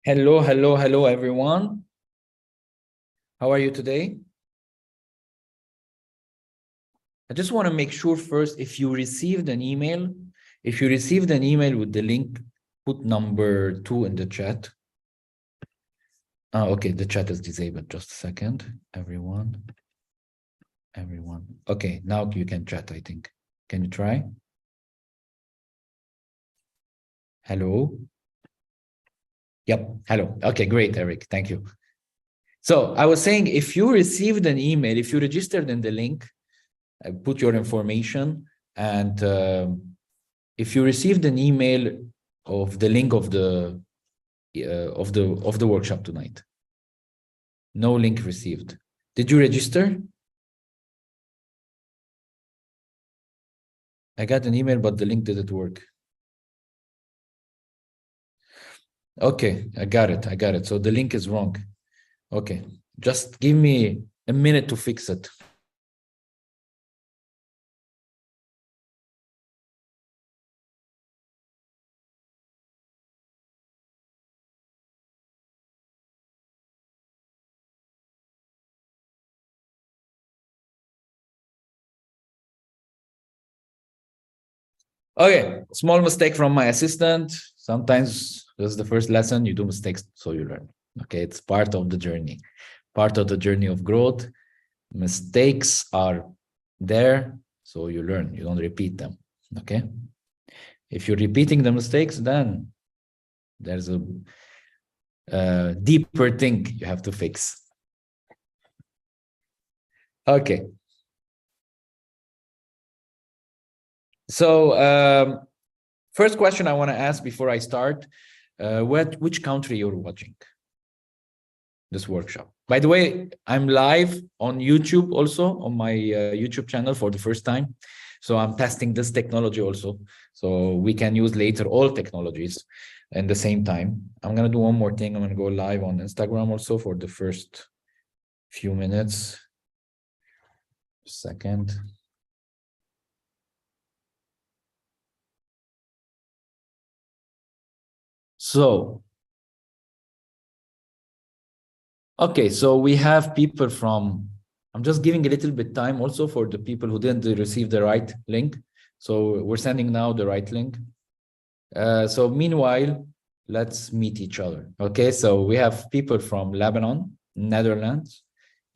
Hello, hello, hello, everyone. How are you today? I just want to make sure first, if you received an email, with the link, put number 2 in the chat. Okay, the chat is disabled. Just a second, everyone. Okay, now you can chat, I think. Can you try? Hello? Yep, hello. Okay, great, Eric. Thank you. So I was saying, if you received an email, if you registered in the link, put your information, and if you received an email of the link of the workshop tonight, no link received. Did you register? I got an email, but the link didn't work. Okay, I got it. So the link is wrong. Okay, just give me a minute to fix it. Okay, small mistake from my assistant. Sometimes this is the first lesson, you do mistakes, so you learn. Okay, it's part of the journey of growth. Mistakes are there, so you learn, you don't repeat them. Okay, if you're repeating the mistakes, then there's a deeper thing you have to fix. Okay, so first question I want to ask before I start, which country you're watching this workshop? By the way, I'm live on YouTube also, on my YouTube channel for the first time. So I'm testing this technology also. So we can use later all technologies at the same time. I'm going to do one more thing. I'm going to go live on Instagram also for the first few minutes. Second. So, okay, so we have people from, I'm just giving a little bit time also for the people who didn't receive the right link. So we're sending now the right link. So meanwhile, let's meet each other. Okay, so we have people from Lebanon, Netherlands,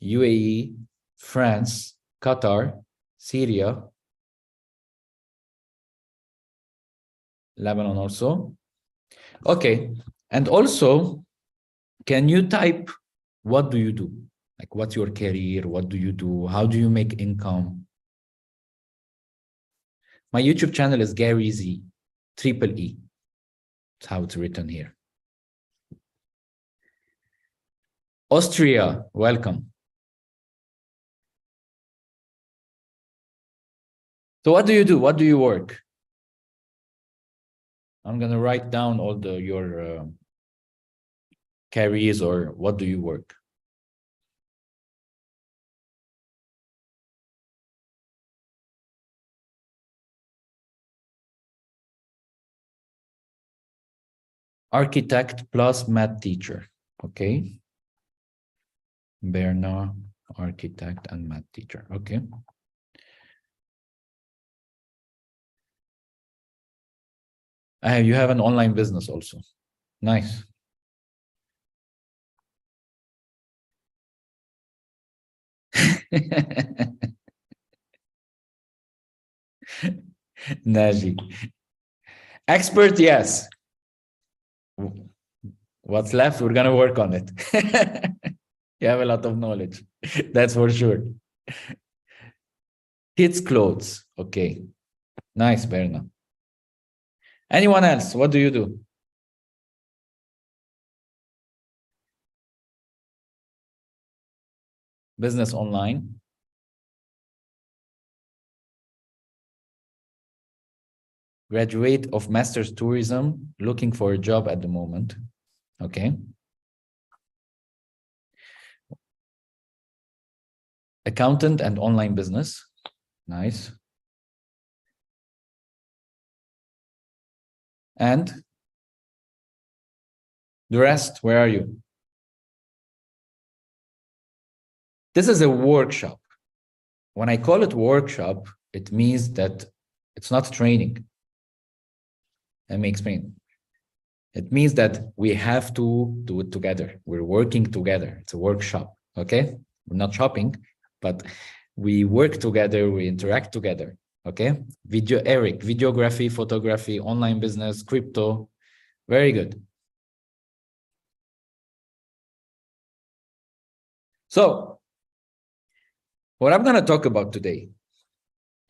UAE, France, Qatar, Syria, Lebanon also. Okay, and also, can you type, what do you do? Like, what's your career? What do you do? How do you make income? My YouTube channel is Gary Z, triple E. That's how it's written here. Austria, welcome. So what do you do? What do you work? I'm going to write down all your careers, or what do you work? Architect plus math teacher. Okay. Bernard, architect and math teacher. Okay. You have an online business also. Nice. Naji. Expert, yes. What's left? We're going to work on it. You have a lot of knowledge. That's for sure. Kids' clothes. Okay. Nice, Berna. Anyone else? What do you do? Business online. Graduate of Master's Tourism, looking for a job at the moment. Okay. Accountant and online business. Nice. And The rest, where are you? This is a workshop. When I call it workshop, it means that it's not training. Let me explain. It means that we have to do it together. We're working together. It's a workshop, okay? We're not shopping, but we work together, we interact together, okay? Eric, videography, photography, online business, crypto. Very good. So, what I'm going to talk about today,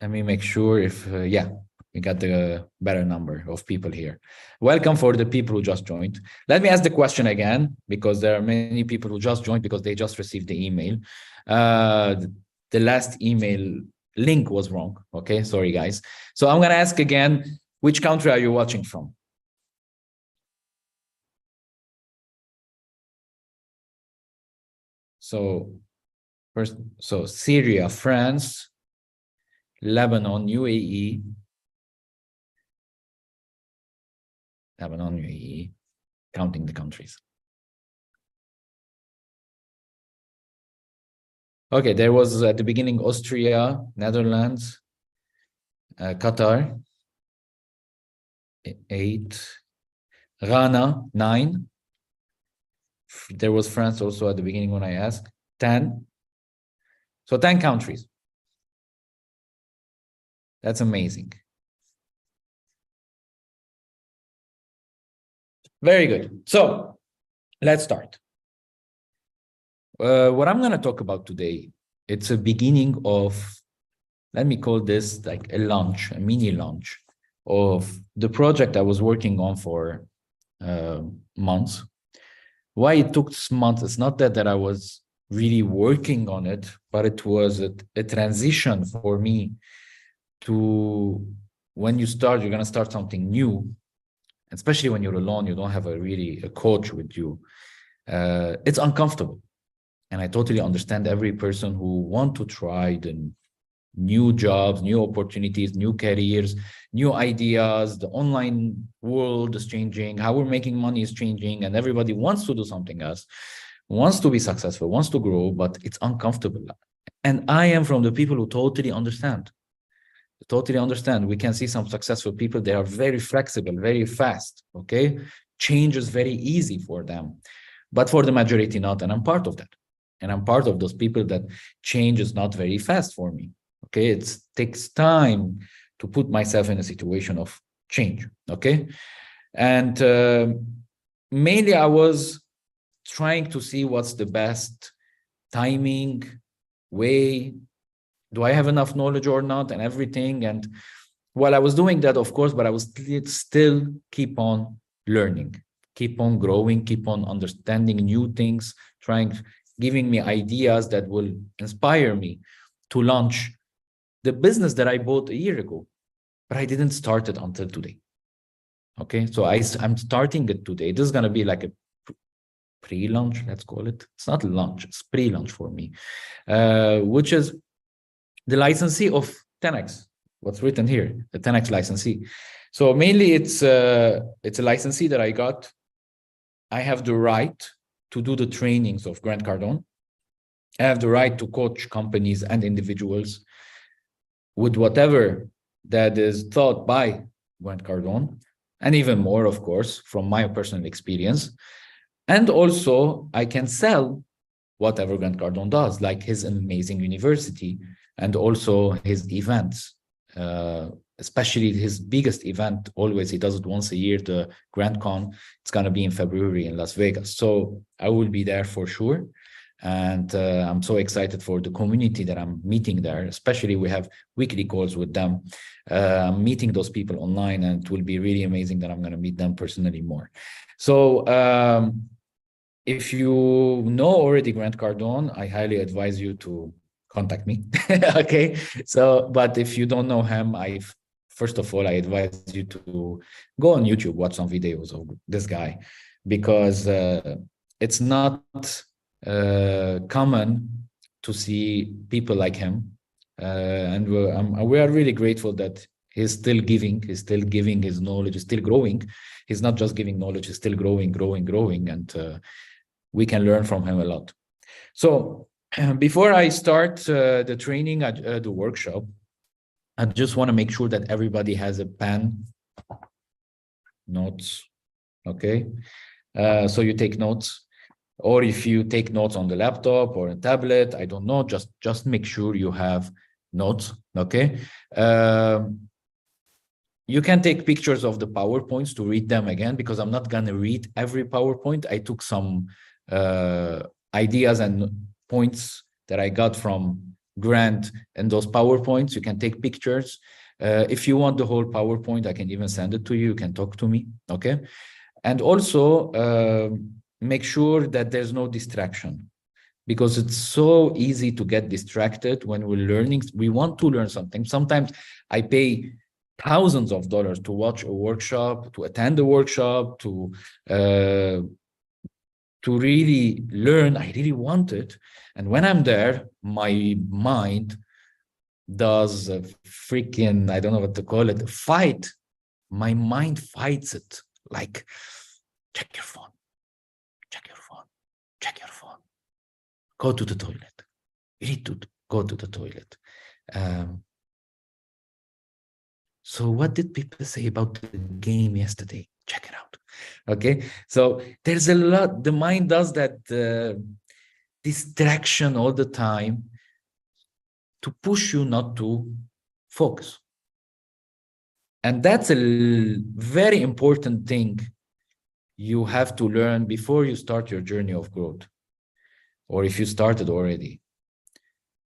let me make sure if, yeah, we got the better number of people here. Welcome for the people who just joined. Let me ask the question again, because there are many people who just joined because they just received the email. The last email link was wrong. Okay, sorry guys. So I'm gonna ask again, which country are you watching from? So first, so Syria, France, Lebanon, UAE, Lebanon, UAE, counting the countries. Okay, there was at the beginning Austria, Netherlands, Qatar, 8, Ghana, 9. There was France also at the beginning when I asked, 10. So 10 countries. That's amazing. Very good. So let's start. What I'm going to talk about today, it's a beginning of, let me call this like a launch, a mini launch of the project I was working on for months. Why it took months, it's not that I was really working on it, but it was a transition for me to, when you start, you're going to start something new, especially when you're alone, you don't have a coach with you. It's uncomfortable. And I totally understand every person who want to try the new jobs, new opportunities, new careers, new ideas. The online world is changing. How we're making money is changing. And everybody wants to do something else, wants to be successful, wants to grow, but it's uncomfortable. And I am from the people who totally understand. Totally understand. We can see some successful people. They are very flexible, very fast. Okay. Change is very easy for them. But for the majority, not. And I'm part of that. And I'm part of those people that change is not very fast for me. Okay, it takes time to put myself in a situation of change. Okay, and mainly I was trying to see what's the best timing, way. Do I have enough knowledge or not, and everything. And while I was doing that, of course, but I was still keep on learning, keep on growing, keep on understanding new things, giving me ideas that will inspire me to launch the business that I bought a year ago, but I didn't start it until today. Okay, so I'm starting it today. This is going to be like a pre-launch, let's call it. It's not launch, it's pre-launch for me, which is the licensee of 10X. What's written here, the 10X licensee. So mainly it's a licensee that I got. I have the right to do the trainings of Grant Cardone. I have the right to coach companies and individuals with whatever that is taught by Grant Cardone, and even more, of course, from my personal experience. And also, I can sell whatever Grant Cardone does, like his amazing university and also his events, especially his biggest event. Always, he does it once a year, the GrantCon. It's going to be in February in Las Vegas. So I will be there for sure. And I'm so excited for the community that I'm meeting there, especially we have weekly calls with them. I'm meeting those people online, and it will be really amazing that I'm going to meet them personally more. So if you know already Grant Cardone, I highly advise you to contact me. Okay. So, but if you don't know him, first of all, I advise you to go on YouTube, watch some videos of this guy, because it's not common to see people like him, and we are really grateful that He's still giving his knowledge, he's still growing. He's not just giving knowledge, he's still growing, and we can learn from him a lot. So before I start the training, the workshop, I just want to make sure that everybody has a pen, notes, okay? So you take notes, or if you take notes on the laptop or a tablet, I don't know, just make sure you have notes, okay? You can take pictures of the PowerPoints to read them again, because I'm not going to read every PowerPoint. I took some ideas and points that I got from Grant and those PowerPoints. You can take pictures. If you want the whole PowerPoint, I can even send it to you. You can talk to me, okay? And also make sure that there's no distraction, because it's so easy to get distracted when we're learning. We want to learn something. Sometimes I pay thousands of dollars to watch a workshop, to attend a workshop, to really learn. I really want it. And when I'm there, my mind does a freaking, I don't know what to call it, fight. My mind fights it. Like, check your phone, check your phone, check your phone. Go to the toilet. You need to go to the toilet. So what did people say about the game yesterday? Check it out. Okay. So there's a lot. The mind does that distraction all the time to push you not to focus. And that's a very important thing you have to learn before you start your journey of growth, or if you started already,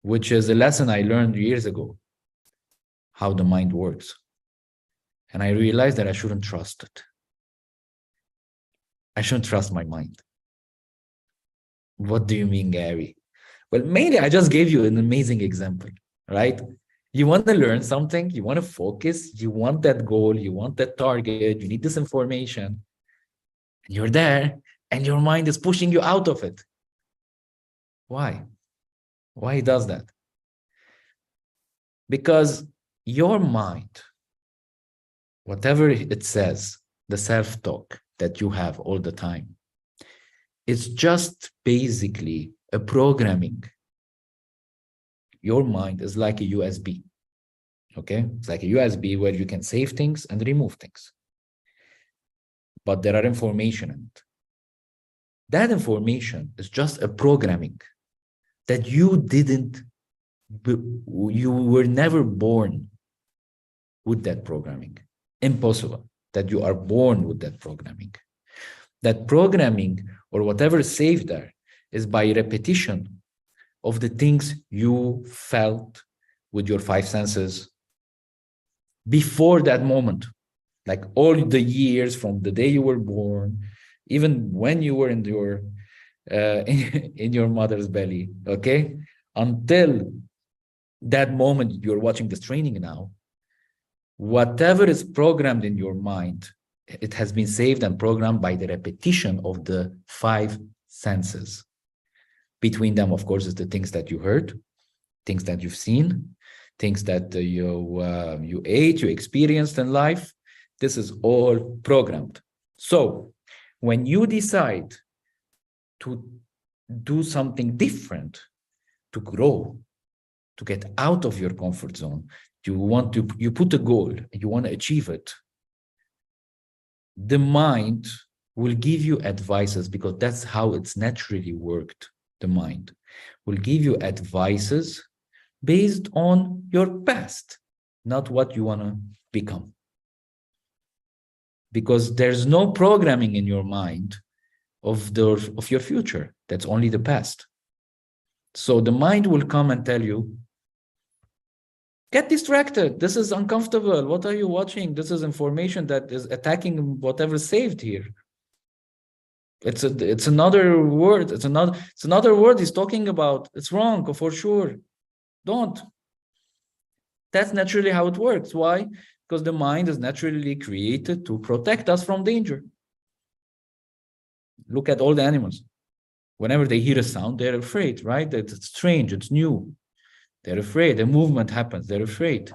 which is a lesson I learned years ago, how the mind works. And I realized that I shouldn't trust it. I shouldn't trust my mind. What do you mean, Gary? Well, mainly I just gave you an amazing example, right? You want to learn something, you want to focus, you want that goal, you want that target, you need this information. You're there, and your mind is pushing you out of it. Why? Why does that? Because your mind, whatever it says, the self-talk that you have all the time, it's just basically a programming. Your mind is like a USB, okay? It's like a USB where you can save things and remove things. But there are information in it. That information is just a programming that you were never born with that programming. Impossible that you are born with that programming. That programming, or whatever is saved there, is by repetition of the things you felt with your five senses before that moment. Like all the years from the day you were born, even when you were in your mother's belly, okay? Until that moment you're watching this training now, whatever is programmed in your mind, it has been saved and programmed by the repetition of the five senses. Between them, of course, is the things that you heard, things that you've seen, things that you ate, you experienced in life. This is all programmed. So when you decide to do something different, to grow, to get out of your comfort zone, you put a goal, you want to achieve it, the mind will give you advices, because that's how it's naturally worked. The mind will give you advices based on your past, not what you want to become. Because there's no programming in your mind of your future. That's only the past. So the mind will come and tell you, get distracted. This is uncomfortable. What are you watching? This is information that is attacking whatever's saved here. It's another word. It's another word he's talking about. It's wrong, for sure. Don't. That's naturally how it works. Why? Because the mind is naturally created to protect us from danger. Look at all the animals. Whenever they hear a sound, they're afraid, right? It's strange, it's new. They're afraid. A movement happens, they're afraid.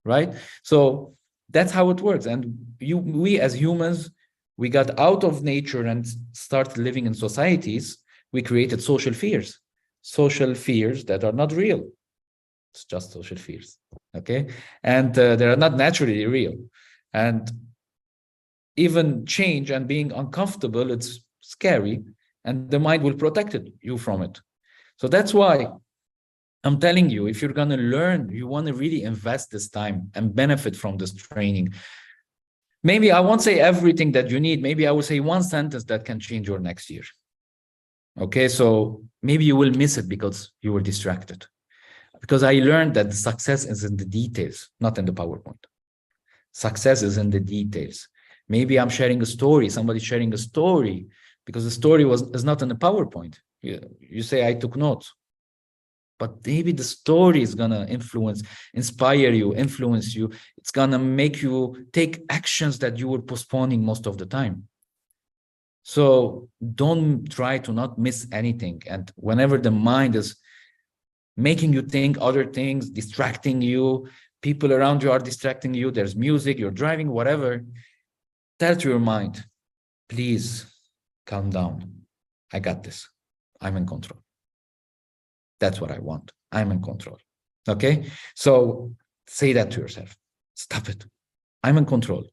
right? So that's how it works. And we as humans, we got out of nature and started living in societies. We created social fears that are not real. It's just social fears, okay? And they are not naturally real. And even change and being uncomfortable, it's scary, and the mind will protect you from it. So that's why I'm telling you, if you're going to learn, you want to really invest this time and benefit from this training. Maybe I won't say everything that you need. Maybe I will say one sentence that can change your next year. Okay, so maybe you will miss it because you were distracted. Because I learned that the success is in the details, not in the PowerPoint. Success is in the details. Maybe I'm sharing a story, somebody's sharing a story, because the story is not in the PowerPoint. You say, I took notes. But maybe the story is going to inspire you, influence you. It's going to make you take actions that you were postponing most of the time. So don't try to not miss anything. And whenever the mind is making you think other things, distracting you, people around you are distracting you, there's music, you're driving, whatever, tell to your mind, please calm down. I got this. I'm in control. That's what I want. I'm in control. Okay? So say that to yourself. Stop it. I'm in control.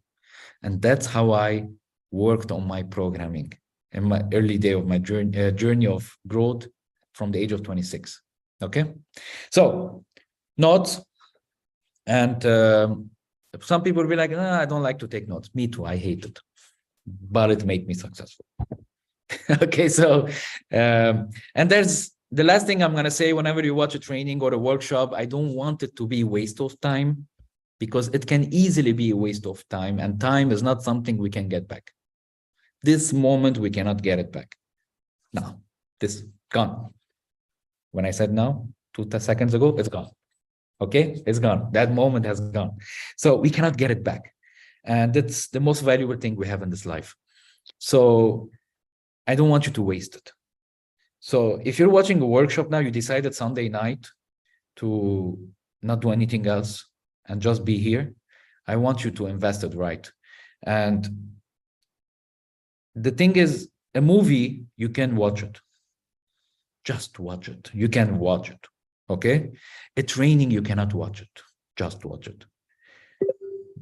And that's how I worked on my programming in my early day of my journey of growth from the age of 26. Okay? So notes. And some people will be like, I don't like to take notes. Me too. I hate it. But it made me successful. Okay, so and there's the last thing I'm going to say. Whenever you watch a training or a workshop, I don't want it to be a waste of time, because it can easily be a waste of time, and time is not something we can get back. This moment, we cannot get it back. Now, this gone. When I said now, 2 seconds ago, it's gone. Okay, it's gone. That moment has gone. So we cannot get it back. And that's the most valuable thing we have in this life. So I don't want you to waste it. So if you're watching a workshop now, you decided Sunday night to not do anything else and just be here, I want you to invest it right. And the thing is, a movie, you can watch it. Just watch it. You can watch it. Okay? A training, you cannot watch it. Just watch it.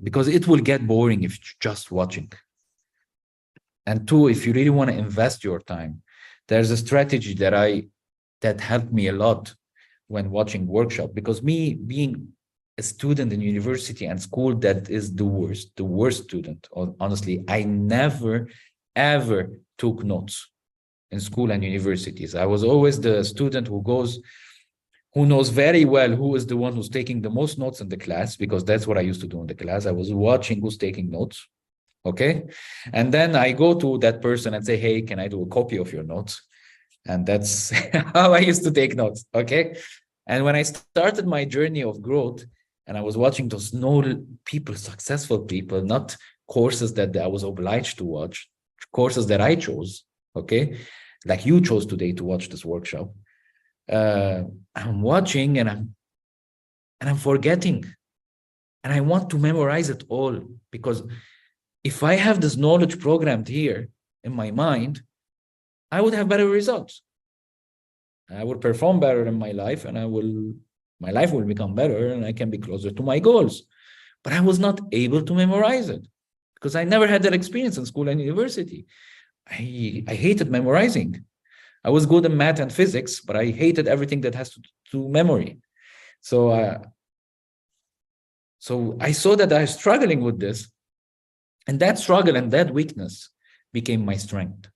Because it will get boring if you're just watching. And two, if you really want to invest your time, there's a strategy that helped me a lot when watching workshop, because me being a student in university and school, that is the worst student. Honestly, I never, ever took notes in school and universities. I was always the student who knows very well who is the one who's taking the most notes in the class, because that's what I used to do in the class. I was watching who's taking notes. Okay. And then I go to that person and say, hey, can I do a copy of your notes? And that's how I used to take notes. Okay. And when I started my journey of growth, and I was watching those people, successful people, not courses that I was obliged to watch, courses that I chose. Okay. Like you chose today to watch this workshop. I'm watching and I'm forgetting. And I want to memorize it all, because if I have this knowledge programmed here in my mind, I would have better results. I would perform better in my life, and my life will become better, and I can be closer to my goals. But I was not able to memorize it because I never had that experience in school and university. I hated memorizing. I was good in math and physics, but I hated everything that has to do memory. So I saw that I was struggling with this. And that struggle and that weakness became my strength.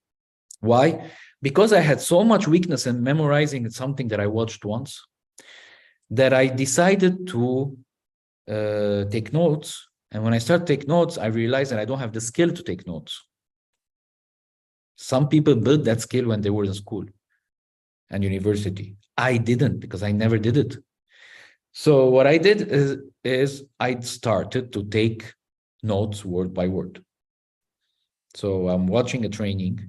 Why? Because I had so much weakness in memorizing something that I watched once, that I decided to take notes. And when I started to take notes, I realized that I don't have the skill to take notes. Some people built that skill when they were in school and university. I didn't, because I never did it. So what I did is I started to take notes word by word. So I'm watching a training,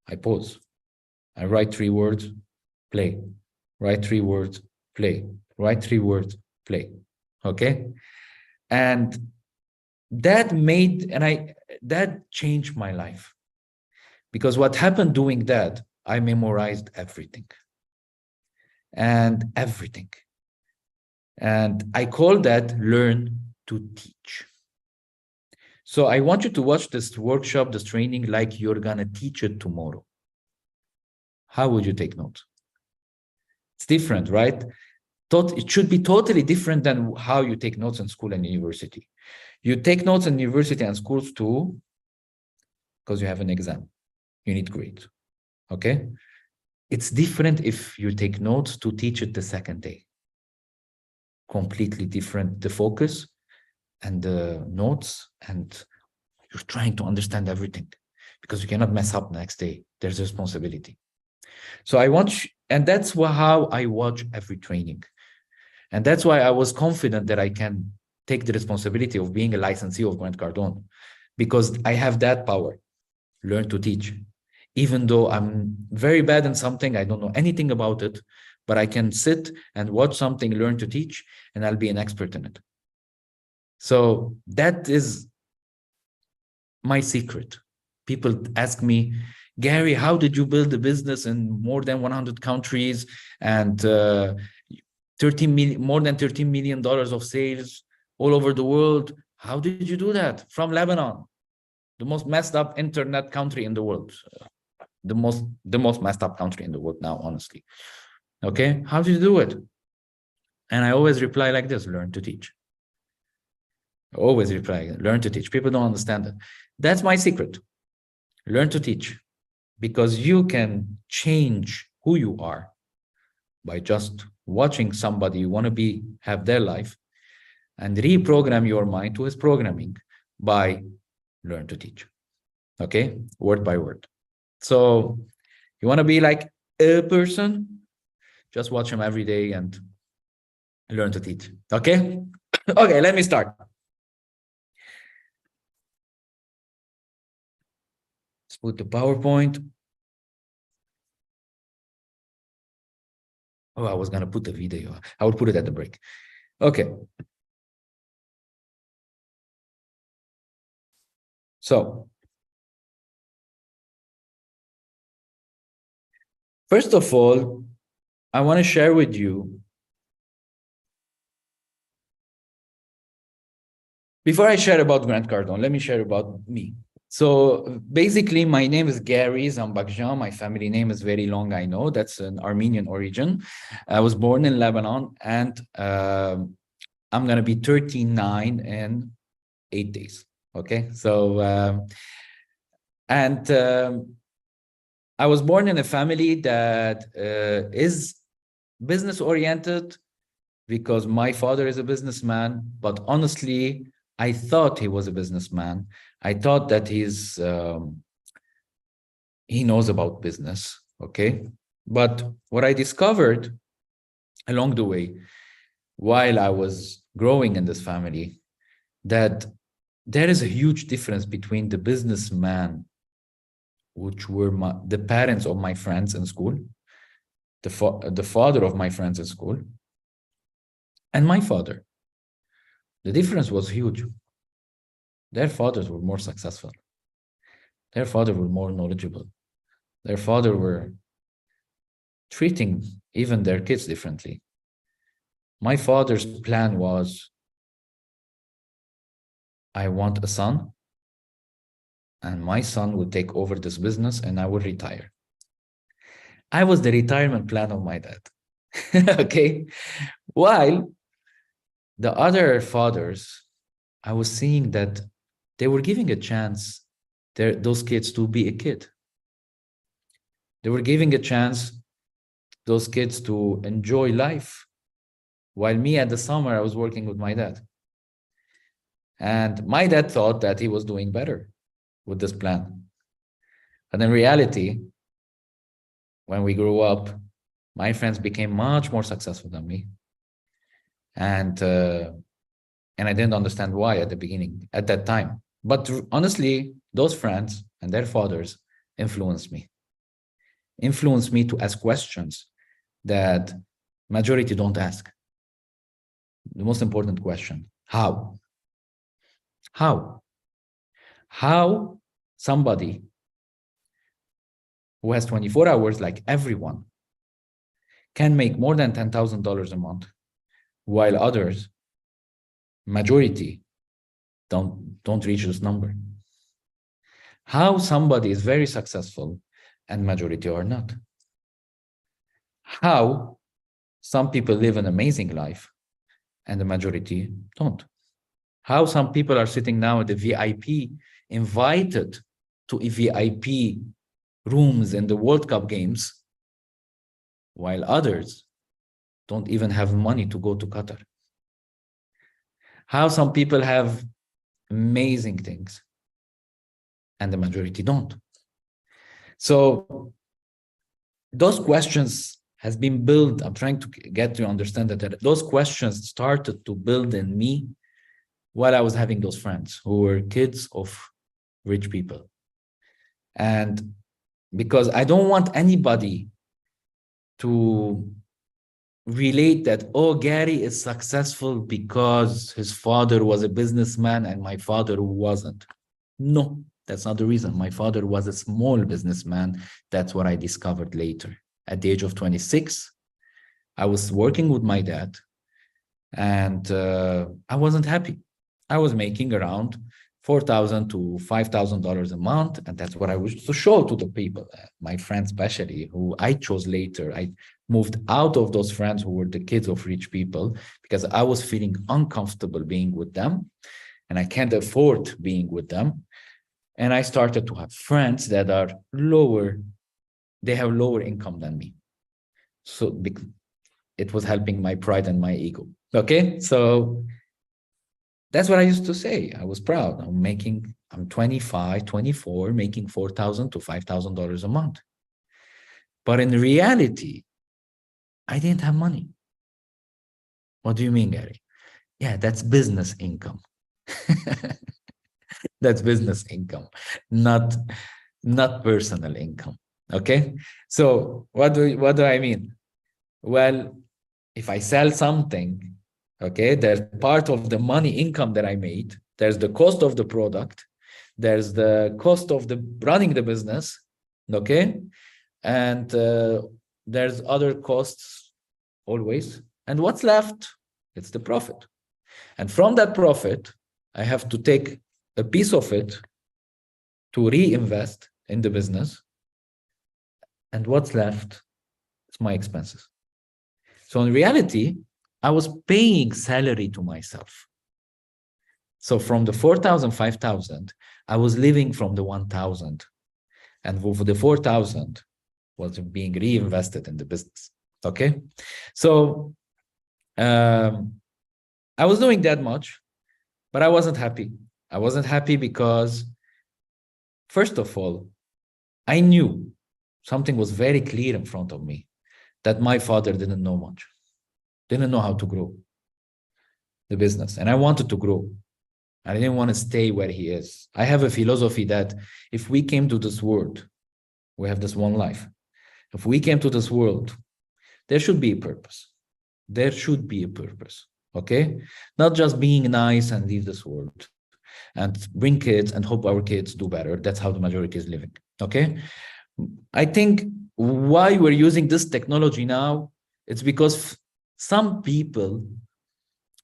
I pause, I write 3 words, play, write 3 words, play, write 3 words, play. Okay. And that changed my life. Because what happened doing that, I memorized everything. And I call that learn to teach. So I want you to watch this workshop, this training, like you're gonna teach it tomorrow. How would you take notes? It's different, right? It should be totally different than how you take notes in school and university. You take notes in university and schools too, because you have an exam. You need grades, okay? It's different if you take notes to teach it the second day. Completely different, the focus and the notes, and you're trying to understand everything because you cannot mess up next day. There's a responsibility. So and that's how I watch every training. And that's why I was confident that I can take the responsibility of being a licensee of Grant Cardone, because I have that power, learn to teach. Even though I'm very bad in something, I don't know anything about it, but I can sit and watch something, learn to teach, and I'll be an expert in it. So that is my secret. People ask me, Gary, how did you build a business in more than 100 countries and more than $13 million of sales all over the world? How did you do that? From Lebanon, the most messed up internet country in the world. The most messed up country in the world now, honestly. Okay, how did you do it? And I always reply like this: learn to teach. I always reply, learn to teach. People don't understand it. That's my secret. Learn to teach, because you can change who you are by just watching somebody you want to have their life, and reprogram your mind to his programming by learn to teach. Okay, word by word. So you want to be like a person, just watch him every day and learn to teach. Okay. Okay, let me start. Let's put the PowerPoint. Oh, I was going to put the video. I would put it at the break. Okay. So, first of all, I want to share with you, before I share about Grant Cardone, let me share about me. So basically, my name is Gary Zambakjan. My family name is very long, I know. That's an Armenian origin. I was born in Lebanon, and I'm going to be 39 in 8 days. Okay. So, I was born in a family that is business oriented, because my father is a businessman. But honestly, I thought he was a businessman. I thought that he knows about business. Okay. But what I discovered along the way, while I was growing in this family, that there is a huge difference between the businessman, which were the parents of my friends in school, the father of my friends in school, and my father. The difference was huge. Their fathers were more successful. Their fathers were more knowledgeable. Their father were treating even their kids differently. My father's plan was, I want a son, and my son will take over this business and I will retire. I was the retirement plan of my dad. Okay. While the other fathers, I was seeing that they were giving a chance those kids to be a kid. They were giving a chance those kids to enjoy life. While me at the summer, I was working with my dad. And my dad thought that he was doing better with this plan. But in reality, when we grew up, my friends became much more successful than me. And I didn't understand why at the beginning, at that time. But honestly, those friends and their fathers influenced me to ask questions that majority don't ask. The most important question: how? How? How somebody who has 24 hours, like everyone, can make more than $10,000 a month, while others, majority, don't reach this number? How somebody is very successful and majority are not? How some people live an amazing life and the majority don't? How some people are sitting now at the VIP, invited to VIP rooms in the World Cup games, while others don't even have money to go to Qatar? How some people have amazing things and the majority don't? So those questions has been built. I'm trying to get to understand that those questions started to build in me while I was having those friends who were kids of rich people. And because I don't want anybody to relate that, oh, Gary is successful because his father was a businessman and my father wasn't. No, that's not the reason. My father was a small businessman. That's what I discovered later. At the age of 26, I was working with my dad and I wasn't happy. I was making around $4,000 to $5,000 a month. And that's what I was to show to the people, my friends, especially who I chose later. I moved out of those friends who were the kids of rich people because I was feeling uncomfortable being with them and I can't afford being with them. And I started to have friends that are lower, they have lower income than me. So it was helping my pride and my ego. Okay, so that's what I used to say. I was proud. I'm 25, 24, making $4,000 to $5,000 a month. But in reality, I didn't have money. What do you mean, Gary? Yeah, that's business income. That's business income, not personal income. Okay. So what do I mean? Well, if I sell something, okay, there's part of the money income that I made. There's the cost of the product. There's the cost of the running the business. Okay. And there's other costs always. And what's left? It's the profit. And from that profit, I have to take a piece of it to reinvest in the business. And what's left is my expenses. So in reality, I was paying salary to myself. So from the 4,000, 5,000, I was living from the 1,000. And for the 4,000 was being reinvested in the business. Okay. So I was doing that much, but I wasn't happy. I wasn't happy because, first of all, I knew something was very clear in front of me, that my father didn't know much, didn't know how to grow the business. And I wanted to grow. I didn't want to stay where he is. I have a philosophy that if we came to this world, we have this one life. If we came to this world, there should be a purpose. There should be a purpose. Okay? Not just being nice and leave this world and bring kids and hope our kids do better. That's how the majority is living. Okay? I think why we're using this technology now, it's because some people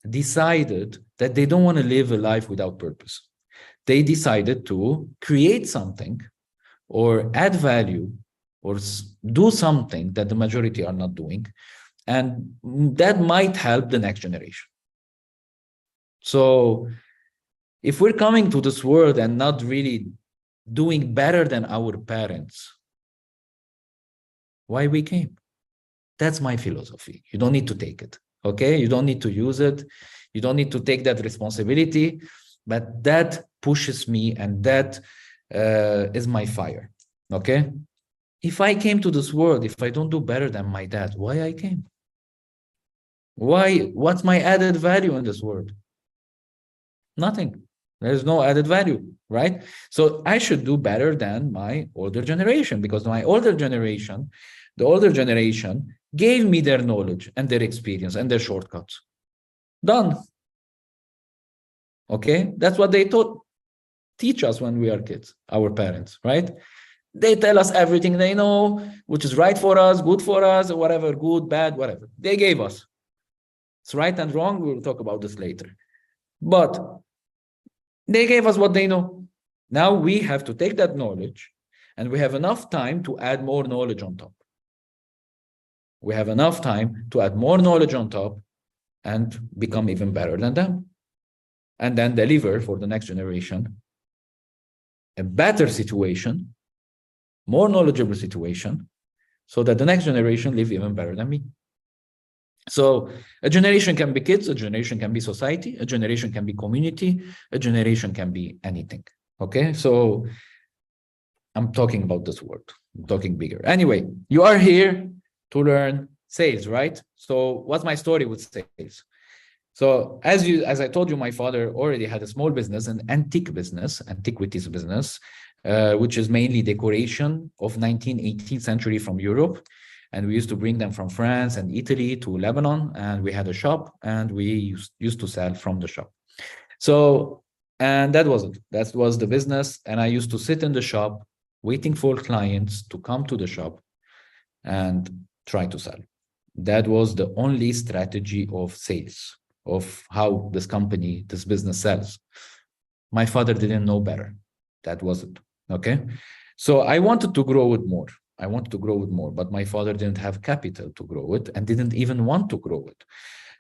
decided that they don't want to live a life without purpose. They decided to create something or add value or do something that the majority are not doing. And that might help the next generation. So if we're coming to this world and not really doing better than our parents, why we came? That's my philosophy. You don't need to take it. Okay? You don't need to use it. You don't need to take that responsibility, but that pushes me and that is my fire. Okay? If I came to this world, if I don't do better than my dad, why I came? Why? What's my added value in this world? Nothing. There's no added value, right? So I should do better than my older generation, because my older generation, the older generation gave me their knowledge and their experience and their shortcuts. Done. Okay, that's what they teach us when we are kids, our parents, right? They tell us everything they know, which is right for us, good for us, whatever, good, bad, whatever. They gave us. It's right and wrong. We'll talk about this later. But they gave us what they know. Now we have to take that knowledge, and we have enough time to add more knowledge on top. We have enough time to add more knowledge on top and become even better than them. And then deliver for the next generation a better situation, more knowledgeable situation, so that the next generation live even better than me. So a generation can be kids, a generation can be society, a generation can be community, a generation can be anything. Okay, so I'm talking about this word, I'm talking bigger. Anyway, you are here to learn sales, right? So what's my story with sales? So as I told you, my father already had a small business, an antiquities business, which is mainly decoration of 19th, 18th century from Europe. And we used to bring them from France and Italy to Lebanon. And we had a shop, and we used to sell from the shop. So, and that was it. That was the business. And I used to sit in the shop waiting for clients to come to the shop and try to sell. That was the only strategy of sales, of how this company, this business sells. My father didn't know better. That was it. Okay. So I wanted to grow it more. But my father didn't have capital to grow it and didn't even want to grow it.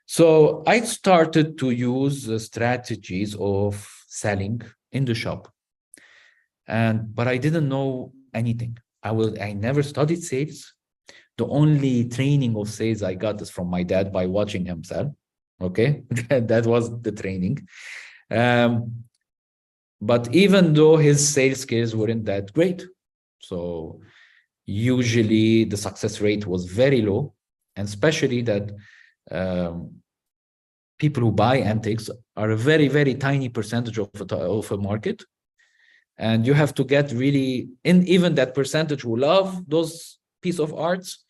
So I started to use the strategies of selling in the shop. But I didn't know anything. I never studied sales. The only training of sales I got is from my dad by watching him sell. Okay, that was the training. But even though his sales skills weren't that great, so usually the success rate was very low, and especially that people who buy antiques are a very, very tiny percentage of a market. And you have to get really, in even that percentage who love those piece of arts,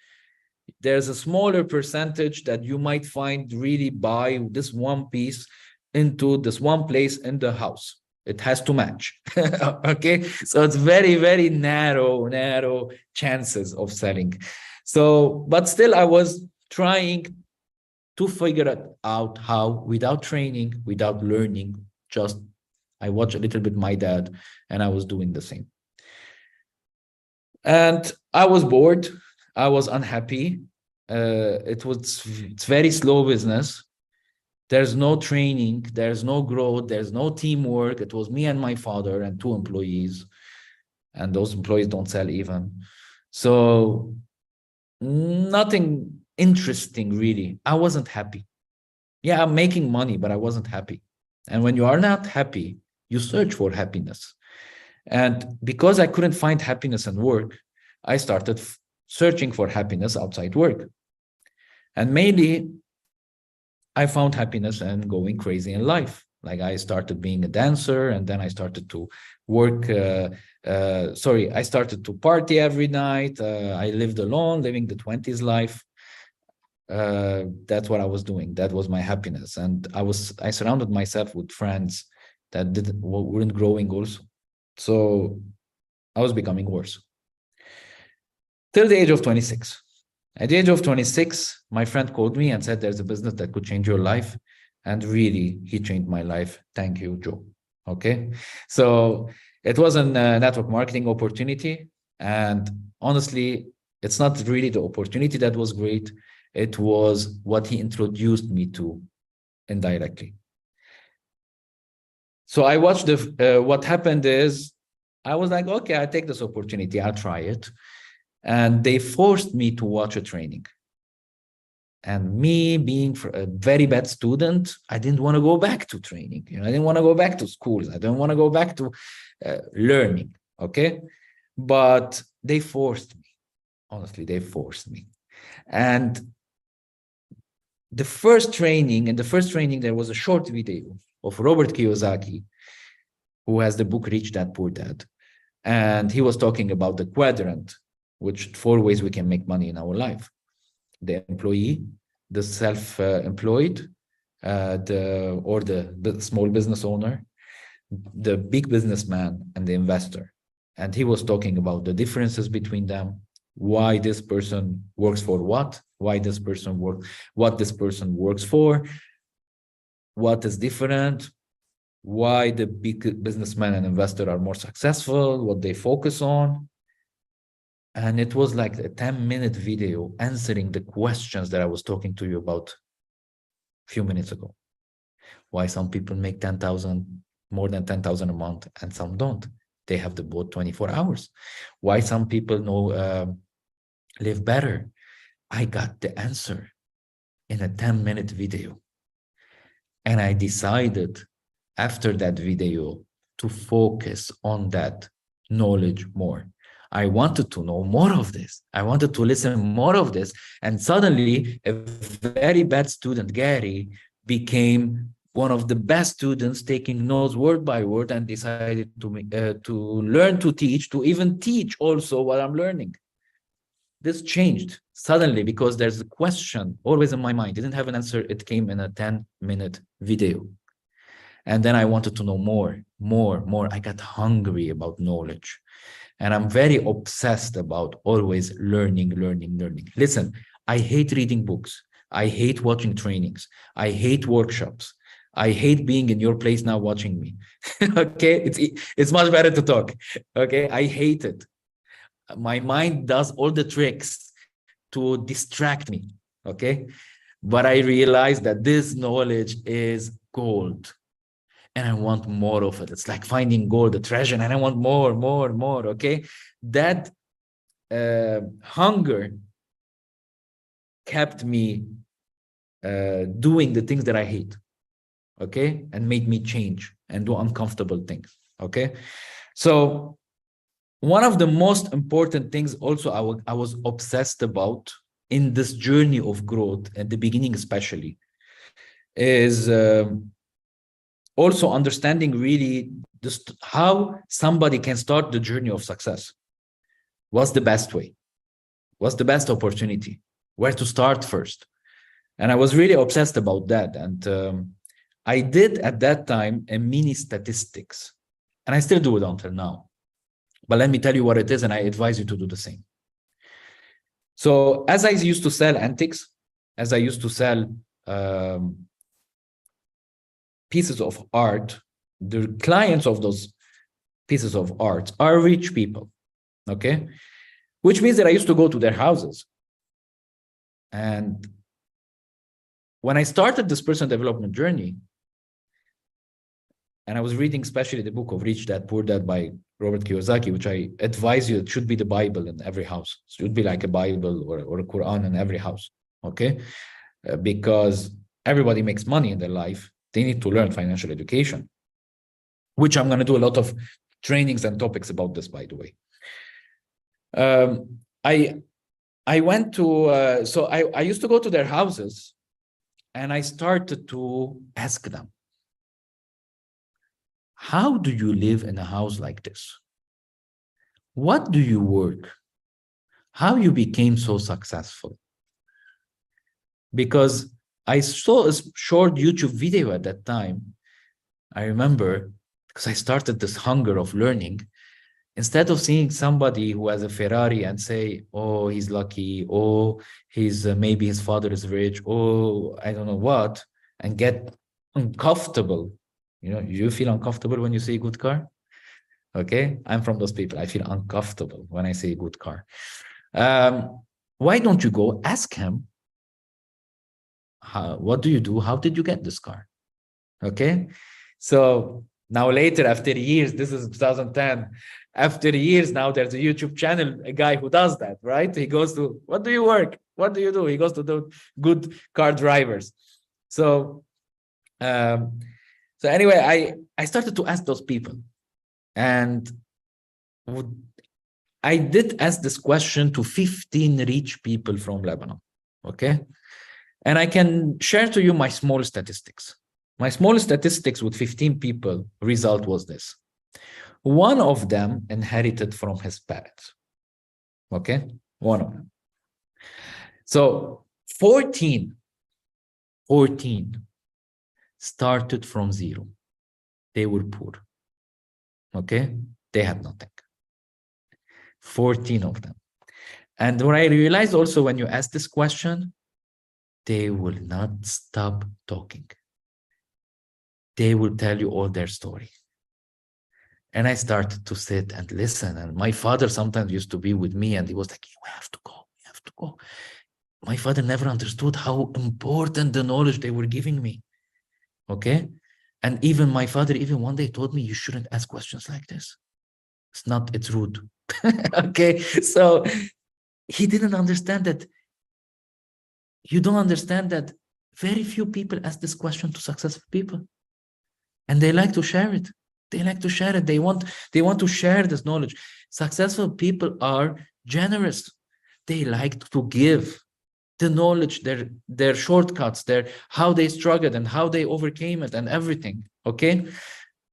there's a smaller percentage that you might find really buy this one piece into this one place in the house. It has to match. Okay, so it's very, very narrow chances of selling. So, but still I was trying to figure it out how, without training, without learning, just I watched a little bit my dad, and I was doing the same. And I was bored. I was unhappy. It's very slow business. There's no training, there's no growth, there's no teamwork. It was me and my father and 2 employees, and those employees don't sell even. So nothing interesting really. I wasn't happy. Yeah, I'm making money, but I wasn't happy. And when you are not happy, you search for happiness. And because I couldn't find happiness in work, I started searching for happiness outside work. And mainly, I found happiness and going crazy in life. Like I started being a dancer, and then I started to work. I started to party every night. I lived alone, living the 20s life. That's what I was doing. That was my happiness. And I surrounded myself with friends that weren't growing also. So I was becoming worse. Till the age of 26. At the age of 26, my friend called me and said, there's a business that could change your life. And really, he changed my life. Thank you, Joe. Okay. So it was a network marketing opportunity. And honestly, it's not really the opportunity that was great. It was what he introduced me to indirectly. So I watched what happened is I was like, okay, I'll take this opportunity. I'll try it. And they forced me to watch a training. And me being a very bad student, I didn't want to go back to training. I didn't want to go back to schools. I didn't want to go back to learning. Okay. But they forced me. Honestly, they forced me. And in the first training, there was a short video of Robert Kiyosaki, who has the book Rich Dad, Poor Dad. And he was talking about the quadrant, which 4 ways we can make money in our life: the employee, the self-employed, the small business owner, the big businessman, and the investor. And he was talking about the differences between them, why this person works for what, why this person works, what this person works for, what is different, why the big businessman and investor are more successful, what they focus on. And it was like a 10-minute video answering the questions that I was talking to you about a few minutes ago. Why some people make 10,000, more than 10,000 a month, and some don't. They have the boat 24 hours. Why some people live better. I got the answer in a 10-minute video. And I decided after that video to focus on that knowledge more. I wanted to know more of this. I wanted to listen more of this. And suddenly a very bad student, Gary, became one of the best students, taking notes word by word, and decided to learn to teach, to even teach also what I'm learning. This changed suddenly because there's a question always in my mind. It didn't have an answer. It came in a 10-minute video. And then I wanted to know more. I got hungry about knowledge. And I'm very obsessed about always learning. Listen, I hate reading books. I hate watching trainings. I hate workshops. I hate being in your place now watching me. Okay, it's much better to talk. Okay, I hate it. My mind does all the tricks to distract me. Okay, but I realized that this knowledge is gold. And I want more of it. It's like finding gold, a treasure, and I want more. Okay, that hunger kept me doing the things that I hate. Okay, and made me change and do uncomfortable things. Okay, so one of the most important things also I was obsessed about in this journey of growth at the beginning, especially, is also understanding really how somebody can start the journey of success. What's the best way? What's the best opportunity? Where to start first? And I was really obsessed about that. And I did at that time a mini statistics, and I still do it until now. But let me tell you what it is, and I advise you to do the same. So as I used to sell antiques, as I used to sell pieces of art, the clients of those pieces of art are rich people, okay? Which means that I used to go to their houses. And when I started this personal development journey, and I was reading especially the book of Rich Dad, Poor Dad by Robert Kiyosaki, which I advise you, it should be the Bible in every house. It should be like a Bible or a Quran in every house, okay? Because everybody makes money in their life. They need to learn financial education, which I'm going to do a lot of trainings and topics about this, by the way. I went to, so I used to go to their houses, and I started to ask them, how do you live in a house like this? What do you work? How you became so successful? Because I saw a short YouTube video at that time. I remember, because I started this hunger of learning. Instead of seeing somebody who has a Ferrari and say, oh, he's lucky, oh, he's maybe his father is rich, oh, I don't know what, and get uncomfortable. You know, you feel uncomfortable when you see a good car? Okay, I'm from those people. I feel uncomfortable when I see a good car. Why don't you go ask him, what do you do? How did you get this car? Okay, so now later, after years, this is 2010, after years now, there's a YouTube channel, a guy who does that, right? He goes to, what do you work? What do you do? He goes to the good car drivers. So anyway, I started to ask those people, and I did ask this question to 15 rich people from Lebanon, okay? And I can share to you my small statistics. My small statistics with 15 people result was this. One of them inherited from his parents, okay? One of them. So 14 started from zero. They were poor. Okay? They had nothing. 14 of them. And what I realized also when you ask this question, they will not stop talking. They will tell you all their story. And I started to sit and listen. And my father sometimes used to be with me and he was like, you have to go, you have to go. My father never understood how important the knowledge they were giving me. Okay? And even my father, even one day told me, you shouldn't ask questions like this. It's rude. Okay? So he didn't understand that. You don't understand that very few people ask this question to successful people. And they like to share it. They like to share it. They want to share this knowledge. Successful people are generous. They like to give the knowledge, their shortcuts, how they struggled and how they overcame it and everything. Okay?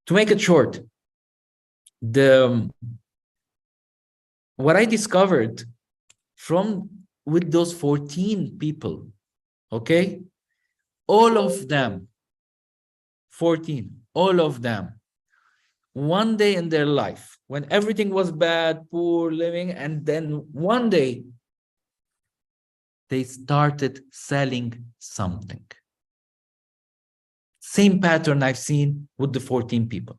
To make it short, what I discovered with those 14 people, okay? All of them, 14, all of them, one day in their life, when everything was bad, poor living, and then one day, they started selling something. Same pattern I've seen with the 14 people.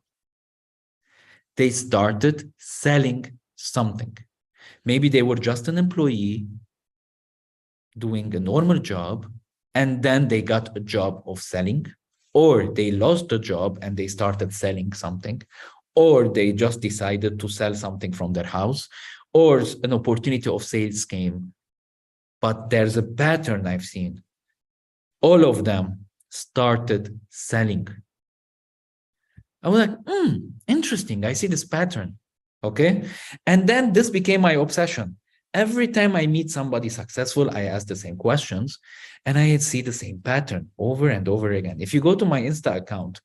They started selling something. Maybe they were just an employee doing a normal job, and then they got a job of selling, or they lost a job and they started selling something, or they just decided to sell something from their house, or an opportunity of sales came. But there's a pattern I've seen. All of them started selling. I was like, interesting. I see this pattern. Okay. And then this became my obsession. Every time I meet somebody successful, I ask the same questions and I see the same pattern over and over again. If you go to my Insta account,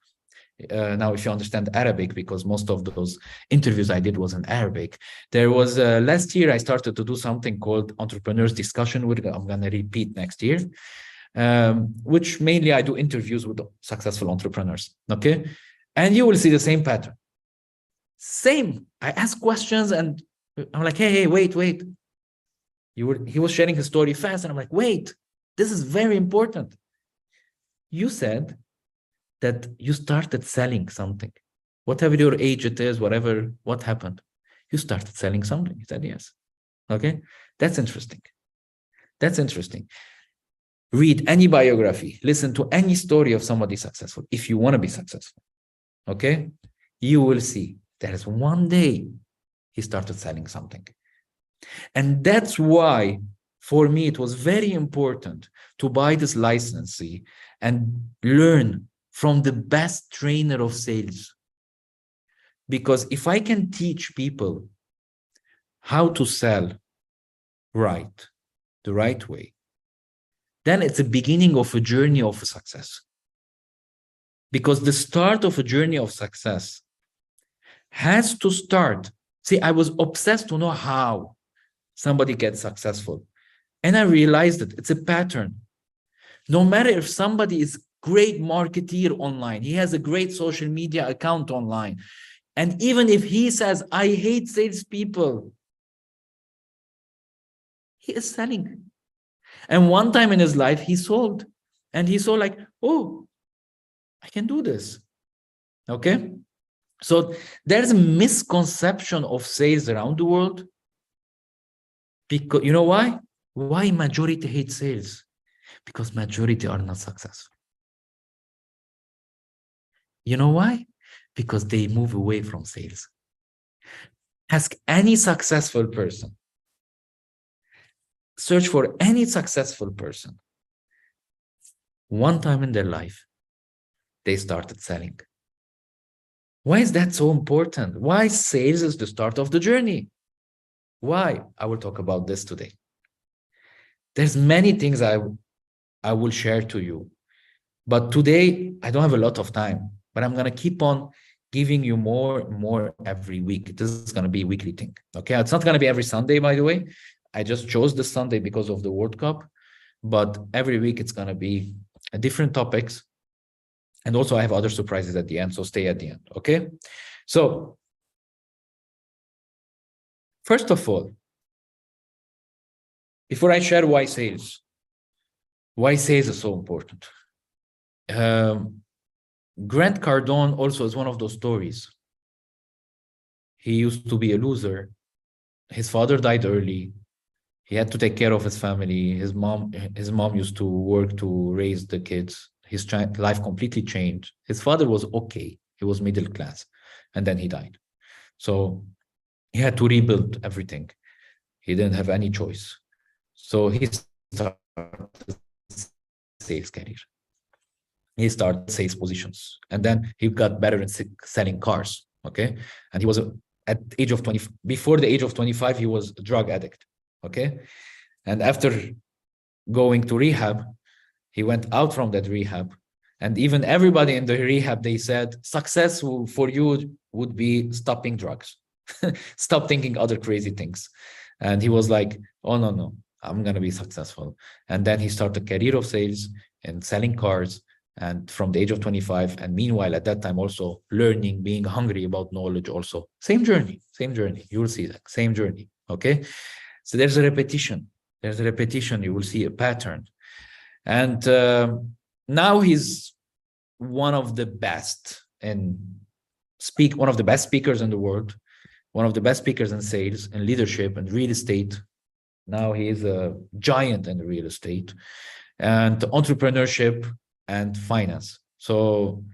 now if you understand Arabic, because most of those interviews I did was in Arabic, there was last year I started to do something called Entrepreneurs Discussion, which I'm going to repeat next year, which mainly I do interviews with successful entrepreneurs. Okay. And you will see the same pattern. Same. I ask questions and I'm like, hey, wait. He was sharing his story fast. And I'm like, wait, this is very important. You said that you started selling something. Whatever your age it is, what happened? You started selling something. He said, yes. Okay. That's interesting. Read any biography, listen to any story of somebody successful. If you want to be successful, okay, you will see there's one day he started selling something. And that's why, for me, it was very important to buy this license and learn from the best trainer of sales. Because if I can teach people how to sell right, the right way, then it's the beginning of a journey of success. Because the start of a journey of success has to start. See, I was obsessed to know how somebody gets successful. And I realized that it's a pattern. No matter if somebody is great marketeer online, he has a great social media account online. And even if he says, I hate salespeople, he is selling. And one time in his life, he sold. And he saw like, oh, I can do this. Okay? So there's a misconception of sales around the world. Because you know why? Why majority hate sales? Because majority are not successful. You know why? Because they move away from sales. Ask any successful person. Search for any successful person. One time in their life, they started selling. Why is that so important? Why sales is the start of the journey? Why? I will talk about this today. There's many things I will share to you. But today, I don't have a lot of time. But I'm going to keep on giving you more and more every week. This is going to be a weekly thing. Okay? It's not going to be every Sunday, by the way. I just chose this Sunday because of the World Cup. But every week, it's going to be different topics. And also I have other surprises at the end, so stay at the end, okay? So first of all, before I share why sales is so important. Grant Cardone also is one of those stories. He used to be a loser. His father died early. He had to take care of his family. His mom used to work to raise the kids. His life completely changed. His father was okay. He was middle class. And then he died. So he had to rebuild everything. He didn't have any choice. So he started sales career. He started sales positions. And then he got better in selling cars. Okay. And he was at age of 20, before the age of 25, he was a drug addict. Okay. And after going to rehab, he went out from that rehab. And even everybody in the rehab, they said, success for you would be stopping drugs. Stop thinking other crazy things. And he was like, oh, no, I'm going to be successful. And then he started a career of sales and selling cars. And from the age of 25, and meanwhile, at that time, also learning, being hungry about knowledge also. Same journey. You will see that, same journey, okay? So there's a repetition. You will see a pattern. And now he's one of the best one of the best speakers in the world, one of the best speakers in sales and leadership and real estate. Now he is a giant in real estate and entrepreneurship and finance. So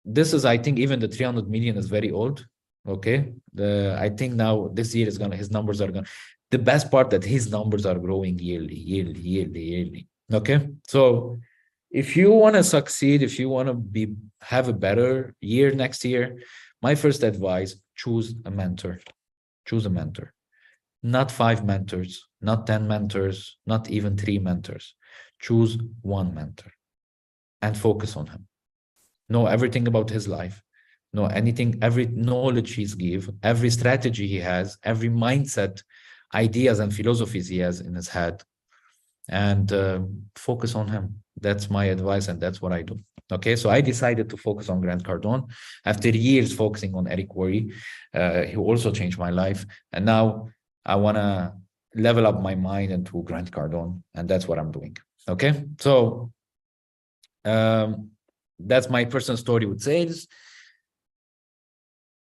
this is, I think, even the 300 million is very old. Okay. I think now this year his numbers are the best part that his numbers are growing yearly. Okay. So if you want to succeed, if you want to have a better year next year, my first advice, choose a mentor. Not 5 mentors, not 10 mentors, not even 3 mentors. Choose one mentor and focus on him. Know everything about his life. Know anything, every knowledge he's give, every strategy he has, every mindset, ideas and philosophies he has in his head. And focus on him. That's my advice, and that's what I do. Okay, so I decided to focus on Grant Cardone after years focusing on Eric Worre. He also changed my life, and now I want to level up my mind into Grant Cardone, and that's what I'm doing. Okay, so that's my personal story with sales.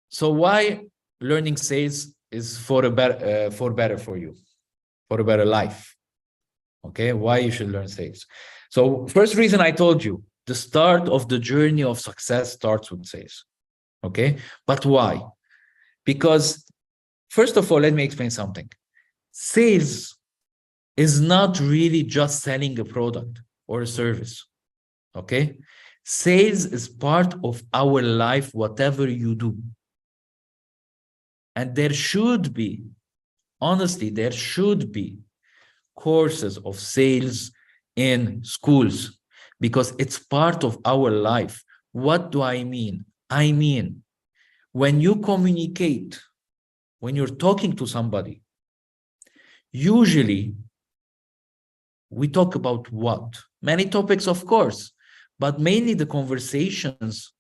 So why learning sales is for a better for you, for a better life? Okay, why you should learn sales? So first reason, I told you, the start of the journey of success starts with sales. Okay, but why? Because first of all, let me explain something. Sales is not really just selling a product or a service. Okay, sales is part of our life, whatever you do. And there should be, honestly, there should be courses of sales in schools, because it's part of our life. What do I mean? I mean, when you communicate, when you're talking to somebody, usually we talk about what? Many topics, of course, but mainly the conversations,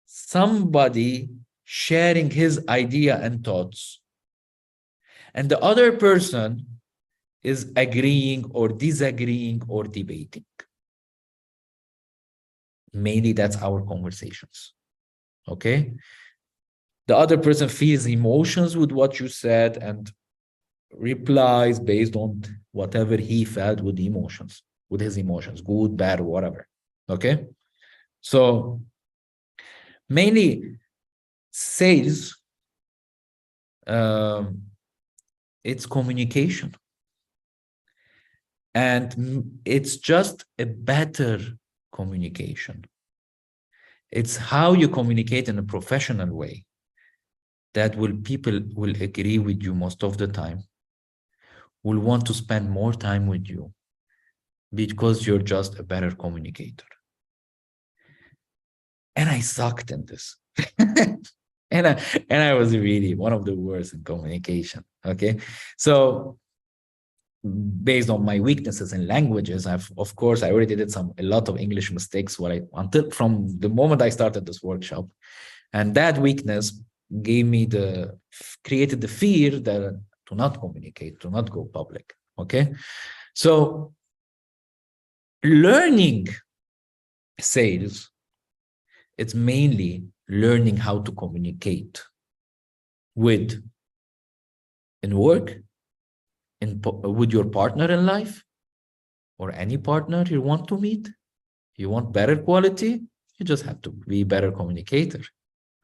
somebody sharing his idea and thoughts, and the other person is agreeing or disagreeing or debating. Mainly that's our conversations. Okay? The other person feels emotions with what you said and replies based on whatever he felt with his emotions, good, bad, or whatever. Okay? So mainly sales, it's communication. And it's just a better communication. It's how you communicate in a professional way that people will agree with you most of the time, will want to spend more time with you because you're just a better communicator. And I sucked in this. and I was really one of the worst in communication. Okay. So based on my weaknesses in languages, of course, I already did a lot of English mistakes until from the moment I started this workshop. And that weakness created the fear that to not communicate, to not go public. Okay. So learning sales, it's mainly learning how to communicate in work, with your partner in life, or any partner you want to meet. You want better quality, you just have to be a better communicator.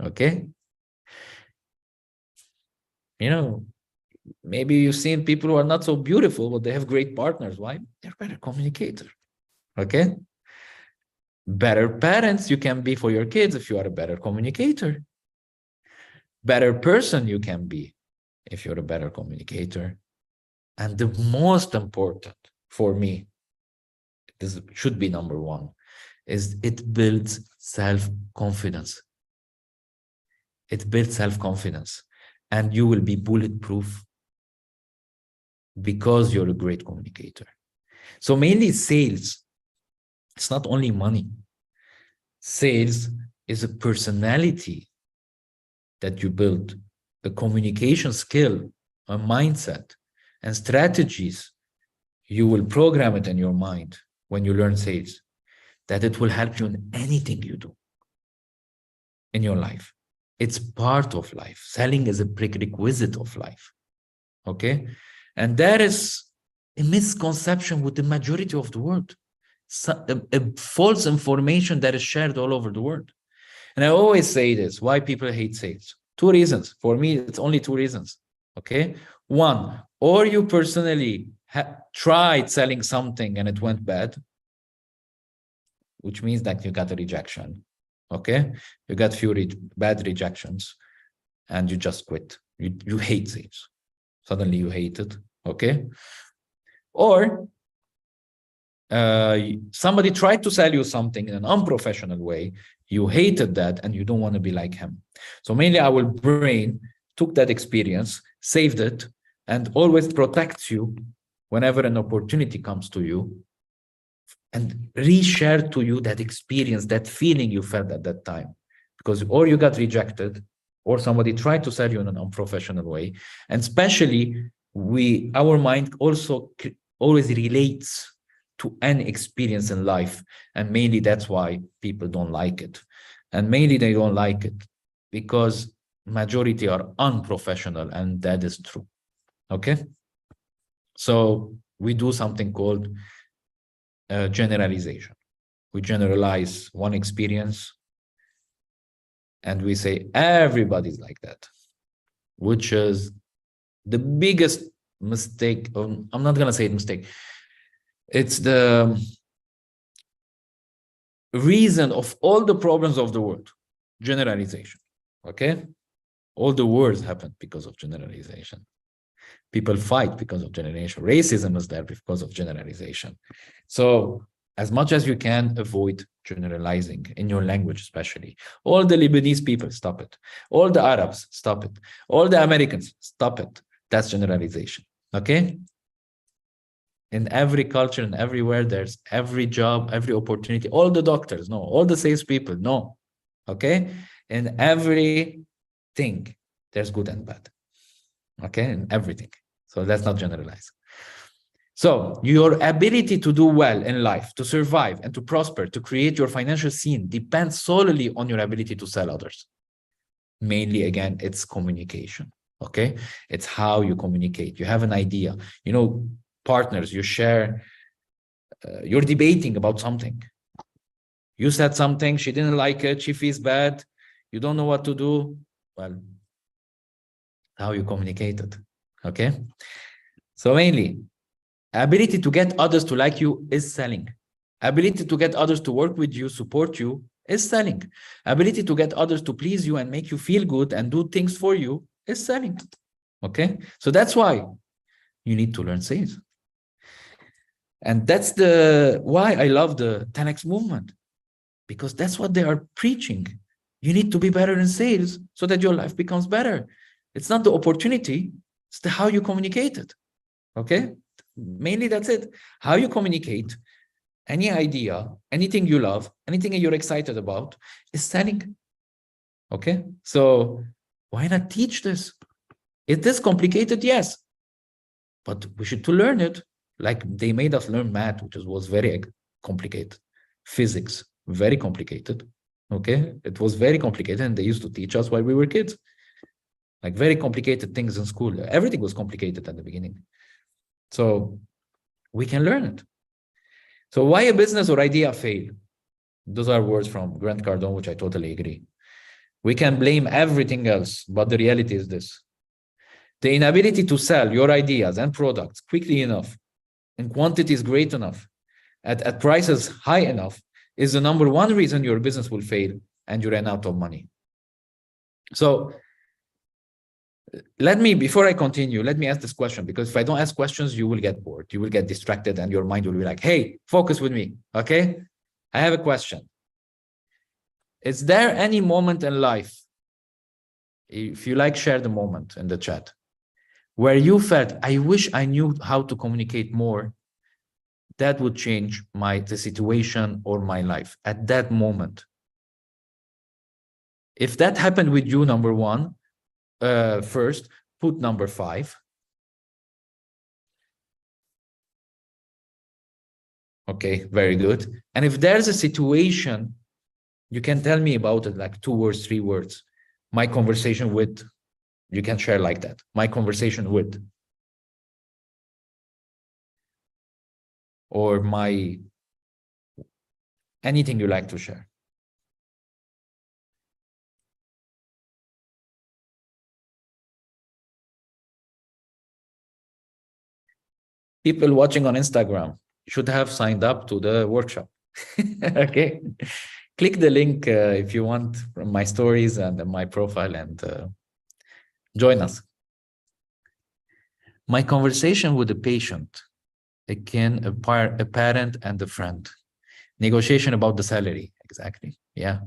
Okay. Maybe you've seen people who are not so beautiful, but they have great partners. Why? They're better communicator. Okay. Better parents you can be for your kids if you are a better communicator. Better person you can be if you're a better communicator. And the most important for me, this should be number one, is it builds self-confidence. It builds self-confidence, and you will be bulletproof because you're a great communicator. So mainly sales, it's not only money. Sales is a personality that you build, a communication skill, a mindset, and strategies. You will program it in your mind when you learn sales, that it will help you in anything you do in your life. It's part of life. Selling is a prerequisite of life. Okay? And that is a misconception with the majority of the world. A false information that is shared all over the world. And I always say this, why people hate sales. 2 reasons. For me, it's only 2 reasons. Okay? 1, or you personally tried selling something and it went bad, which means that you got a rejection. Okay? You got few bad rejections and you just quit. You hate sales. Suddenly you hate it. Okay? Or somebody tried to sell you something in an unprofessional way. You hated that and you don't want to be like him. So mainly our brain took that experience, saved it, and always protects you whenever an opportunity comes to you, and reshare to you that experience, that feeling you felt at that time. Because or you got rejected, or somebody tried to sell you in an unprofessional way. And especially our mind also always relates to an experience in life. And mainly that's why people don't like it. And mainly they don't like it because majority are unprofessional, and that is true. Okay? So we do something called generalization. We generalize one experience and we say everybody's like that, which is the biggest mistake. I'm not going to say mistake. It's the reason of all the problems of the world, generalization. Okay? All the wars happen because of generalization. People fight because of generalization. Racism is there because of generalization. So as much as you can, avoid generalizing in your language, especially. All the Lebanese people, stop it. All the Arabs, stop it. All the Americans, stop it. That's generalization. Okay? In every culture and everywhere, there's every job, every opportunity, all the doctors, no, all the salespeople, no. Okay? In everything, there's good and bad. Okay? In everything. So let's not generalize. So your ability to do well in life, to survive and to prosper, to create your financial scene depends solely on your ability to sell others. Mainly, again, it's communication. Okay? It's how you communicate. You have an idea. Partners, you share, you're debating about something. You said something, she didn't like it, she feels bad, you don't know what to do. Well, how you communicate it. Okay? So mainly, ability to get others to like you is selling. Ability to get others to work with you, support you, is selling. Ability to get others to please you and make you feel good and do things for you is selling. Okay? So that's why you need to learn sales. And that's why I love the 10X movement, because that's what they are preaching. You need to be better in sales so that your life becomes better. It's not the opportunity, it's how you communicate it. Okay? mainly that's it. How you communicate any idea, anything you love, anything you're excited about is selling. Okay, so why not teach this? It is complicated, yes, but we should to learn it. Like they made us learn math, which was very complicated. Physics, very complicated. Okay, it was very complicated, and they used to teach us while we were kids. Like very complicated things in school. Everything was complicated at the beginning. So we can learn it. So why a business or idea fail? Those are words from Grant Cardone, which I totally agree. We can blame everything else, but the reality is this. The inability to sell your ideas and products quickly enough, in quantities great enough, at prices high enough, is the number one reason your business will fail and you run out of money. So before I continue, let me ask this question, because if I don't ask questions, you will get bored. You will get distracted and your mind will be like, hey, focus with me, okay? I have a question. Is there any moment in life, if you like, share the moment in the chat, where you felt, I wish I knew how to communicate more, that would change the situation or my life at that moment? If that happened with you, number one, first, put number 5. Okay, very good. And if there's a situation, you can tell me about it, like 2 words, 3 words. My conversation with, you can share like that. My conversation with, or anything you like to share. People watching on Instagram should have signed up to the workshop. Okay, click the link if you want from my stories and my profile, and join us. My conversation with the patient, again, a parent and a friend. Negotiation about the salary, exactly, yeah.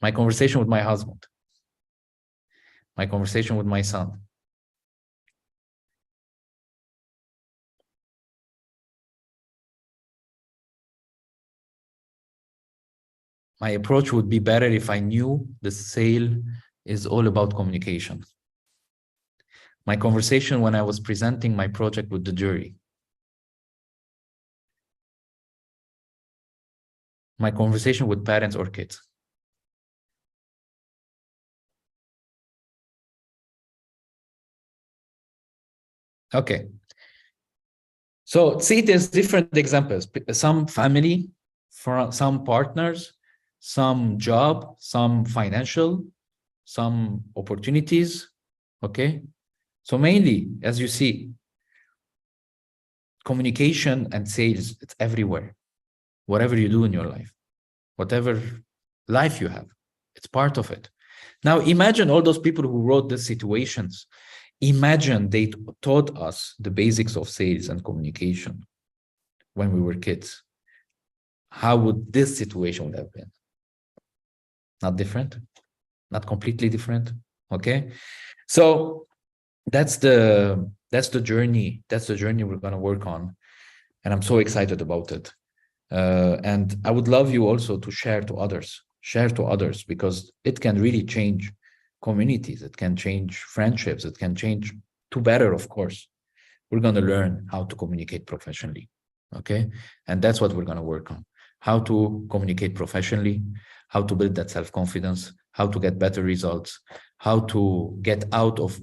My conversation with my husband. My conversation with my son. My approach would be better if I knew the sale is all about communication. My conversation when I was presenting my project with the jury. My conversation with parents or kids. Okay. So see, there's different examples. Some family, some partners, some job, some financial, some opportunities. Okay. So mainly, as you see, communication and sales, it's everywhere. Whatever you do in your life, whatever life you have, it's part of it. Now imagine all those people who wrote these situations. Imagine they taught us the basics of sales and communication when we were kids. How would this situation would have been? Not different, not completely different. Okay, so that's the journey. That's the journey we're going to work on, and I'm so excited about it. And I would love you also to share to others, because it can really change communities. It can change friendships. It can change to better, of course. We're going to learn how to communicate professionally. Okay. And that's what we're going to work on. How to communicate professionally, how to build that self-confidence, how to get better results, how to get out of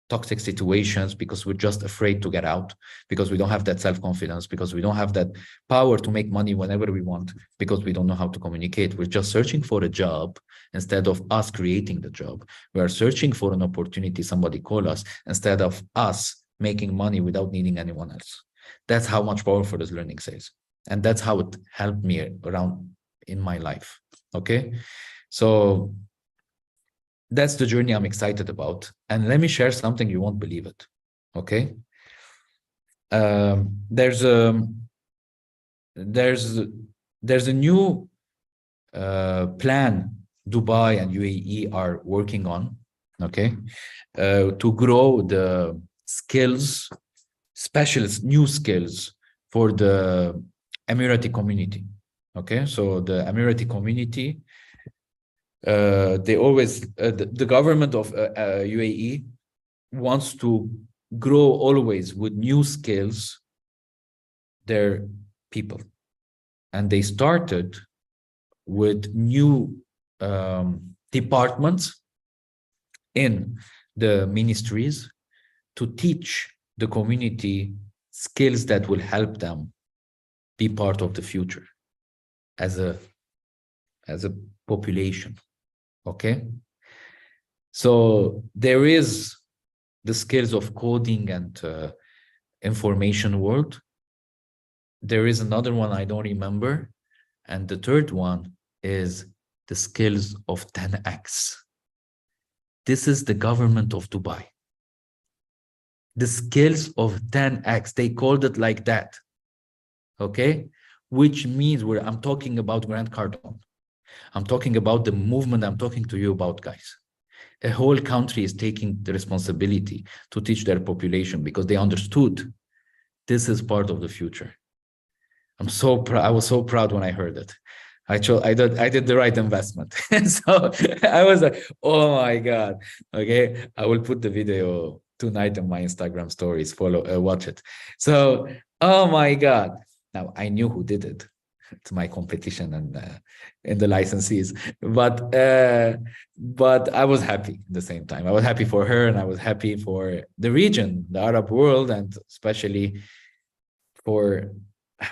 toxic situations because we're just afraid to get out, because we don't have that self-confidence, because we don't have that power to make money whenever we want, because we don't know how to communicate. We're just searching for a job instead of us creating the job. We are searching for an opportunity, somebody call us, instead of us making money without needing anyone else. That's how much powerful is learning sales. And that's how it helped me around in my life. Okay. So that's the journey I'm excited about. And let me share something, you won't believe it. Okay. There's a new plan Dubai and UAE are working on. okay, to grow the skills, specialist new skills for the Emirati community. Okay, so the Emirati community, they always, the government of UAE wants to grow always with new skills their people. And they started with new departments in the ministries to teach the community skills that will help them be part of the future as a population. Okay, so there is the skills of coding and information world. There is another one I don't remember, and the third one is the skills of 10x. This is the government of Dubai. The skills of 10x, they called it like that. Okay, which means I'm talking about Grant Cardone. I'm talking about the movement I'm talking to you about, guys. A whole country is taking the responsibility to teach their population because they understood this is part of the future. I'm so proud. I was so proud when I heard it. I did the right investment. So I was like, oh my God. Okay, I will put the video tonight on my Instagram stories. Watch it. So, oh my God. Now I knew who did it. It's my competition and in the licensees, but I was happy at the same time. I was happy for her, and I was happy for the region, the Arab world, and especially for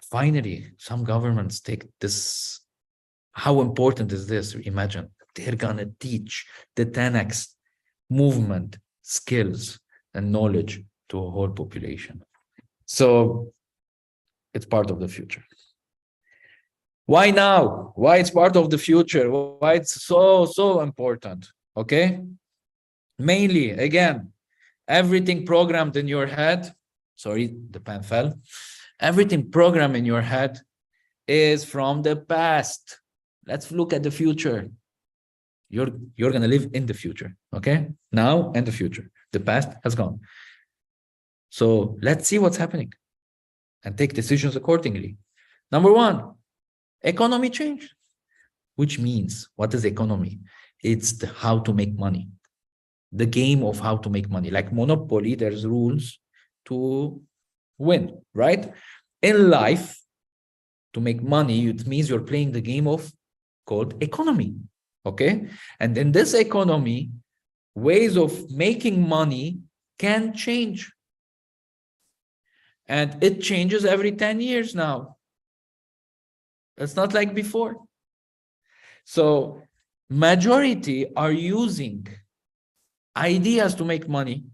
finally some governments take this. How important is this? Imagine they're gonna teach the 10x movement skills and knowledge to a whole population. So it's part of the future. Why now? Why it's part of the future? Why it's so important? Okay. Mainly, again, everything programmed in your head. Sorry, the pen fell. Everything programmed in your head is from the past. Let's look at the future. You're gonna live in the future. Okay. Now and the future. The past has gone. So let's see what's happening and take decisions accordingly. Number one, economy change, which means, what is economy? It's how to make money, the game of how to make money. Like Monopoly, there's rules to win, right? In life, to make money, it means you're playing the game of called economy, okay? And in this economy, ways of making money can change. And it changes every 10 years now. It's not like before. So majority are using ideas to make money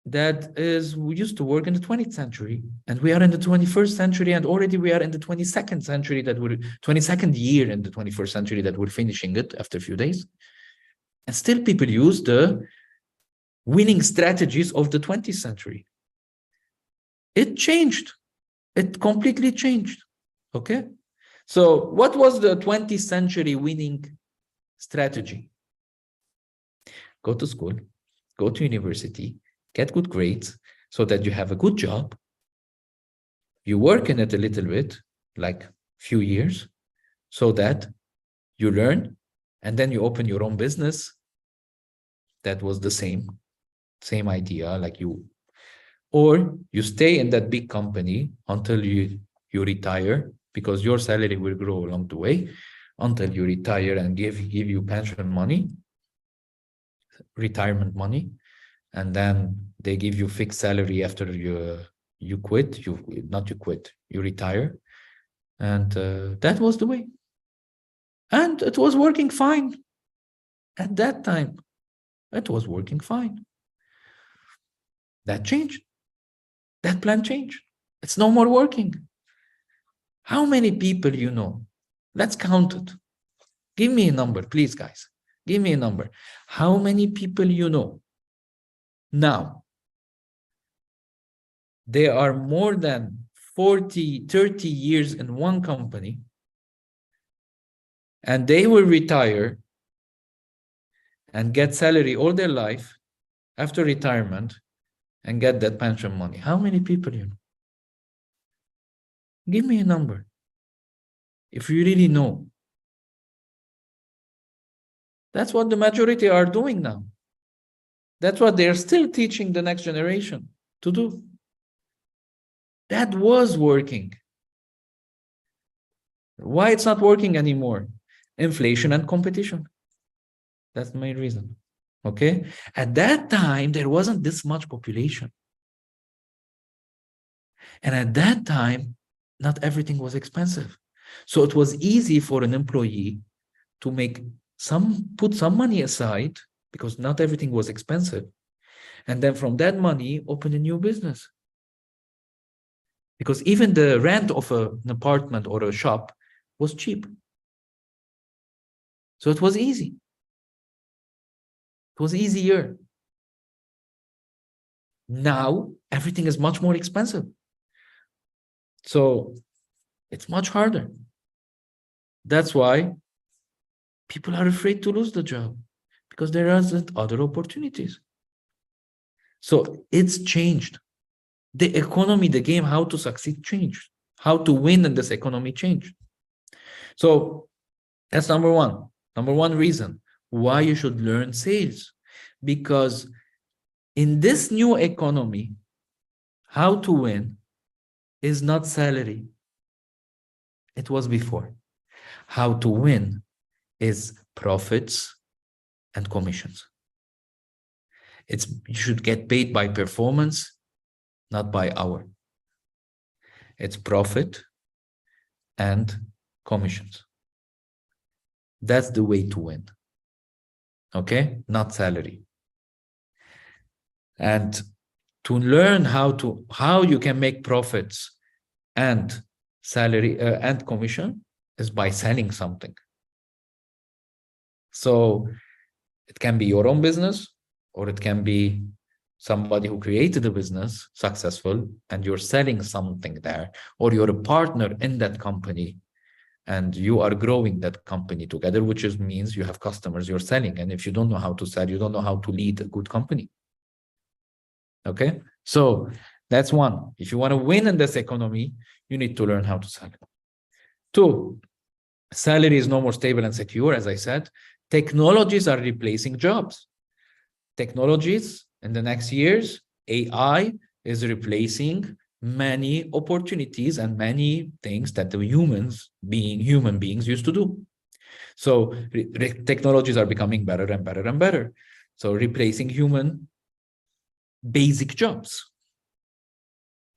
that is, we used to work in the 20th century, and we are in the 21st century, and already we are in the 22nd century, that we're 22nd year in the 21st century, that we're finishing it after a few days. And still people use the winning strategies of the 20th century. It changed. It completely changed. Okay. So what was the 20th century winning strategy? Go to school, go to university, get good grades so that you have a good job. You work in it a little bit, like few years, so that you learn, and then you open your own business. That was the same idea, like you, or you stay in that big company until you retire, because your salary will grow along the way until you retire and give you pension money, retirement money, and then they give you fixed salary after you quit. You retire, and that was the way, and it was working fine at that time. It was working fine. That changed. That plan changed. It's no more working. How many people you know? Let's count it. Give me a number, please, guys. Give me a number. How many people you know now? They are more than 40, 30 years in one company, and they will retire and get salary all their life after retirement and get that pension money? How many people you know? Give me a number. If you really know. That's what the majority are doing now. That's what they're still teaching the next generation to do. That was working. Why it's not working anymore? Inflation and competition. That's the main reason. Okay? At that time, there wasn't this much population. And at that time, not everything was expensive. So it was easy for an employee to put some money aside, because not everything was expensive. And then from that money, open a new business. Because even the rent of an apartment or a shop was cheap. So it was easy. It was easier. Now, everything is much more expensive. So it's much harder. That's why people are afraid to lose the job, because there aren't other opportunities. So it's changed. The economy, the game, how to succeed changed. How to win in this economy changed. So that's number one. Number one reason why you should learn sales. Because in this new economy, how to win is not salary. It was before. How to win is profits and commissions. You should get paid by performance, not by hour. It's profit and commissions. That's the way to win. Okay? Not salary. And to learn how you can make profits and salary and commission is by selling something. So it can be your own business, or it can be somebody who created a business successful and you're selling something there, or you're a partner in that company and you are growing that company together, which means you have customers you're selling. And if you don't know how to sell, you don't know how to lead a good company. Okay, so that's one. If you want to win in this economy, you need to learn how to sell. Two, salary is no more stable and secure, as I said. Technologies are replacing jobs. Technologies in the next years, AI is replacing many opportunities and many things that the human beings used to do. So technologies are becoming better and better and better. So replacing human basic jobs.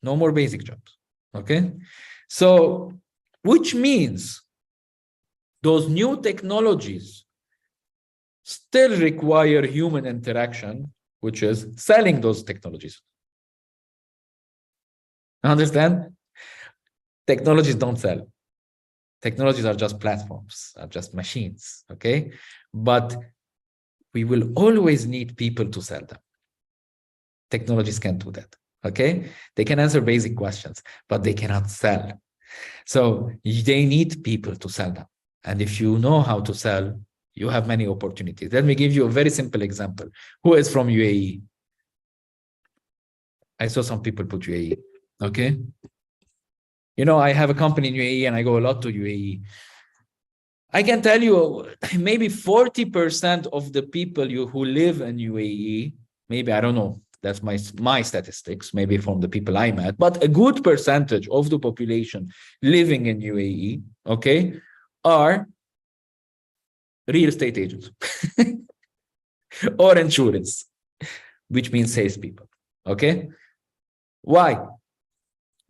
No more basic jobs. Okay? So, which means those new technologies still require human interaction, which is selling those technologies. Understand? Technologies don't sell. Technologies are just platforms, are just machines, okay? But we will always need people to sell them. Technologies can't do that, okay? They can answer basic questions, but they cannot sell. So they need people to sell them. And if you know how to sell, you have many opportunities. Let me give you a very simple example. Who is from UAE? I saw some people put UAE, okay? You know, I have a company in UAE and I go a lot to UAE. I can tell you maybe 40% of the people who live in UAE, maybe, I don't know, that's my statistics, maybe from the people I met, but a good percentage of the population living in UAE, okay, are real estate agents or insurance, which means salespeople, okay? Why?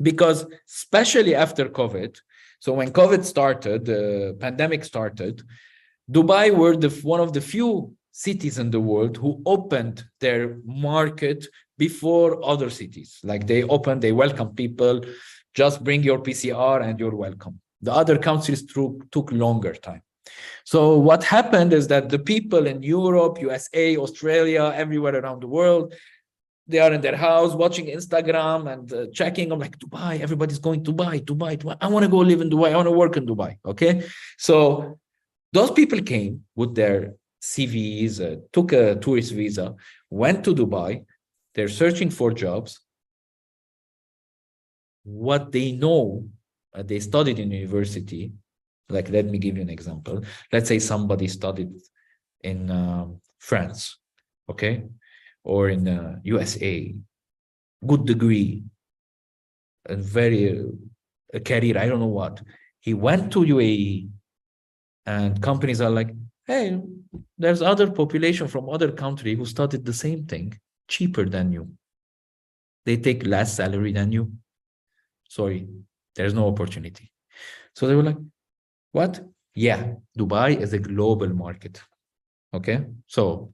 Because especially after COVID, so when COVID started, the pandemic started, Dubai were one of the few cities in the world who opened their market before other cities. Like they welcome people, just bring your PCR and you're welcome. The other countries took longer time. So what happened is that the people in Europe, USA, Australia, everywhere around the world, they are in their house watching Instagram and checking. I'm like, Dubai, everybody's going to Dubai. I want to go live in Dubai. I want to work in Dubai. Okay. So those people came with their CVs, took a tourist visa, went to Dubai. They're searching for jobs. What they know, they studied in university. Like, let me give you an example. Let's say somebody studied in France, okay, or in USA, good degree, a very a career, I don't know what. He went to UAE, and companies are like, hey, there's other population from other country who studied the same thing, cheaper than you. They take less salary than you. Sorry, there's no opportunity. So they were like, what? Yeah, Dubai is a global market. Okay. So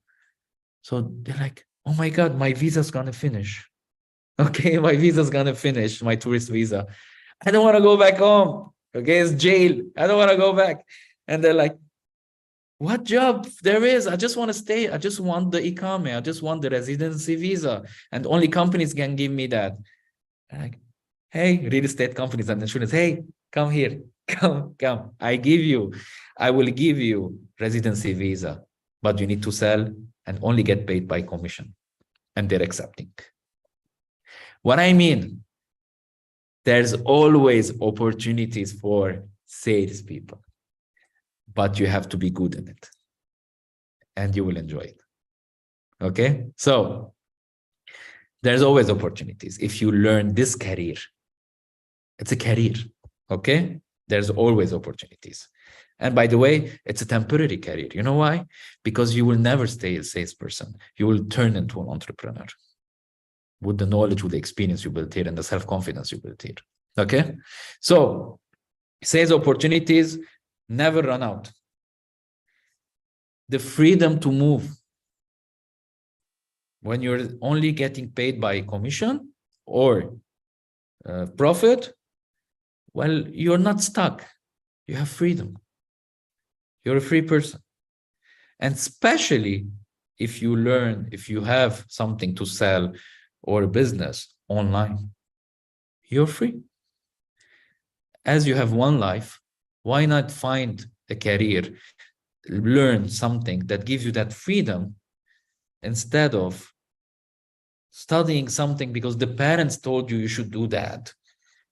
they're like, oh my God, my visa's gonna finish. Okay, my visa's gonna finish, my tourist visa. I don't want to go back home. Okay, it's jail. I don't want to go back. And they're like, what job there is? I just want to stay. I just want the Iqame. I just want the residency visa. And only companies can give me that. Like, hey, real estate companies and insurance, hey, come here. Come. I will give you residency visa, but you need to sell and only get paid by commission. And they're accepting. What I mean, there's always opportunities for salespeople, but you have to be good in it and you will enjoy it. Okay. So there's always opportunities. If you learn this career, it's a career. Okay. There's always opportunities. And by the way, it's a temporary career. You know why? Because you will never stay a salesperson. You will turn into an entrepreneur with the knowledge, with the experience you built here and the self-confidence you built here. Okay. So sales opportunities never run out. The freedom to move. When you're only getting paid by commission or profit, well, you're not stuck. You have freedom. You're a free person. And especially if you have something to sell or a business online, you're free. As you have one life, why not find a career, learn something that gives you that freedom instead of studying something because the parents told you should do that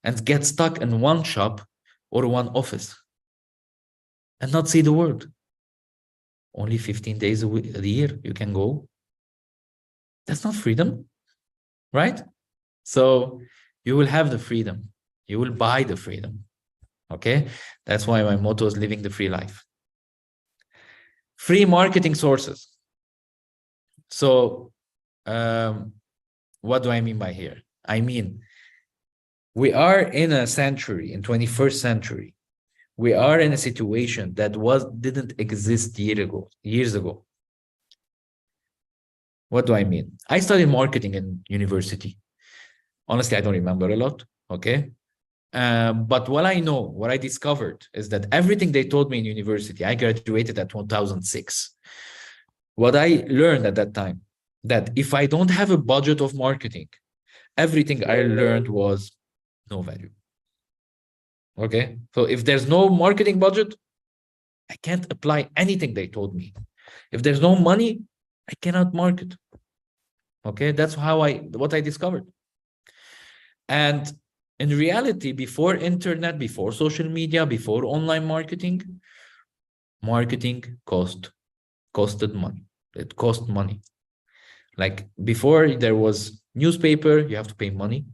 and get stuck in one shop or one office and not see the world. Only 15 days a year you can go. That's not freedom, right? So you will have the freedom. You will buy the freedom. Okay? That's why my motto is living the free life. Free marketing sources. So what do I mean by here? I mean, we are in a century, in 21st century. We are in a situation that didn't exist years ago. What do I mean? I studied marketing in university. Honestly, I don't remember a lot, okay? But what I discovered is that everything they taught me in university, I graduated at 2006. What I learned at that time, that if I don't have a budget of marketing, everything I learned was no value. Okay, so if there's no marketing budget, I can't apply anything they told me. If there's no money, I cannot market. Okay, that's what I discovered. And in reality, before internet, before social media, before online marketing costed money. It cost money. Like before, there was newspaper, you have to pay money.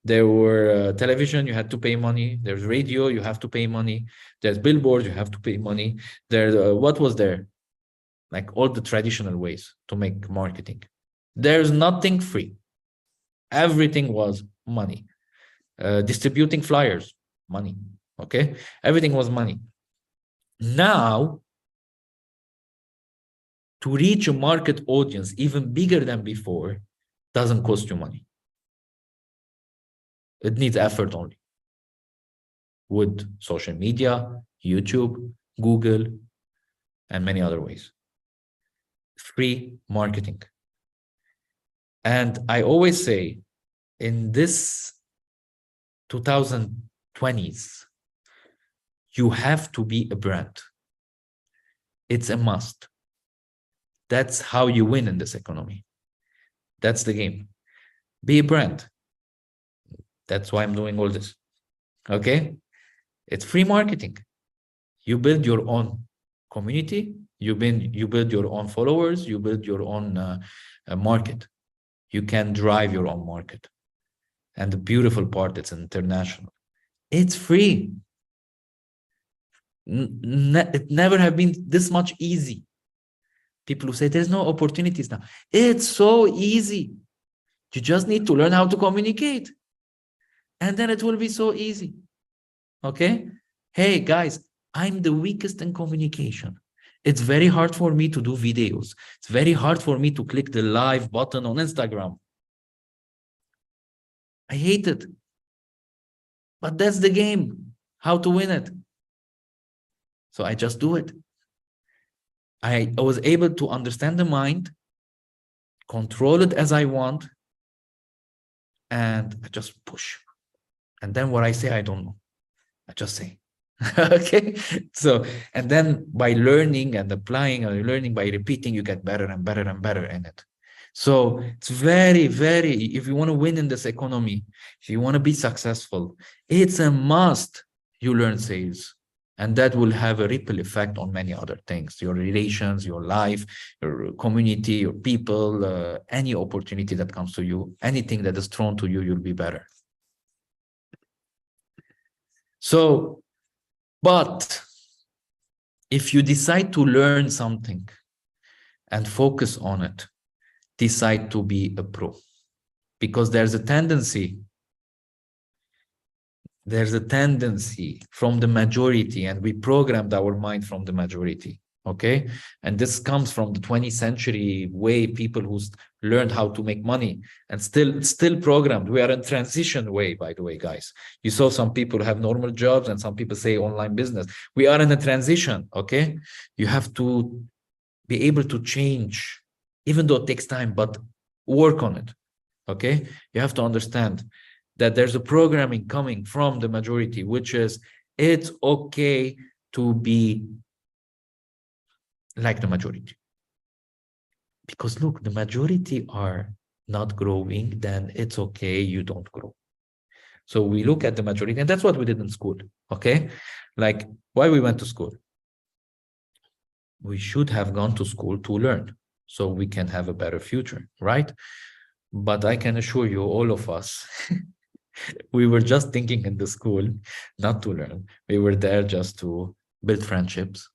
There were television, you had to pay money. There's radio, you have to pay money. There's billboards, you have to pay money. There's what was there? Like all the traditional ways to make marketing. There's nothing free. Everything was money. Distributing flyers, money. Okay, everything was money. Now, to reach a market audience even bigger than before doesn't cost you money. It needs effort only. With social media, YouTube, Google, and many other ways. Free marketing. And I always say, in this 2020s, you have to be a brand. It's a must. That's how you win in this economy. That's the game. Be a brand. That's why I'm doing all this. Okay? It's free marketing. You build your own community. You build your own followers. You build your own market. You can drive your own market. And the beautiful part, it's international. It's free. It never have been this much easy. People who say there's no opportunities now. It's so easy. You just need to learn how to communicate. And then it will be so easy. Okay? Hey, guys, I'm the weakest in communication. It's very hard for me to do videos. It's very hard for me to click the live button on Instagram. I hate it. But that's the game. How to win it. So I just do it. I was able to understand the mind, control it as I want, and I just push. And then what I say, I don't know. I just say. Okay? So, and then by learning and applying, or learning by repeating, you get better and better and better in it. So it's very, very, if you want to win in this economy, if you want to be successful, it's a must you learn sales. And that will have a ripple effect on many other things, your relations, your life, your community, your people, any opportunity that comes to you, anything that is thrown to you, you'll be better. So, but if you decide to learn something and focus on it, decide to be a pro, because there's a tendency from the majority, and we programmed our mind from the majority. Okay, and this comes from the 20th century way, people who learned how to make money, and still programmed. We are in transition way, by the way, guys. You saw some people have normal jobs and some people say online business. We are in a transition. Okay, you have to be able to change, even though it takes time, but work on it. Okay, you have to understand that there's a programming coming from the majority, which is it's okay to be like the majority. Because look, the majority are not growing, then it's okay, you don't grow. So we look at the majority, and that's what we did in school. Okay, like why we went to school. We should have gone to school to learn, so we can have a better future, right? But I can assure you, all of us, we were just thinking in the school not to learn. We were there just to build friendships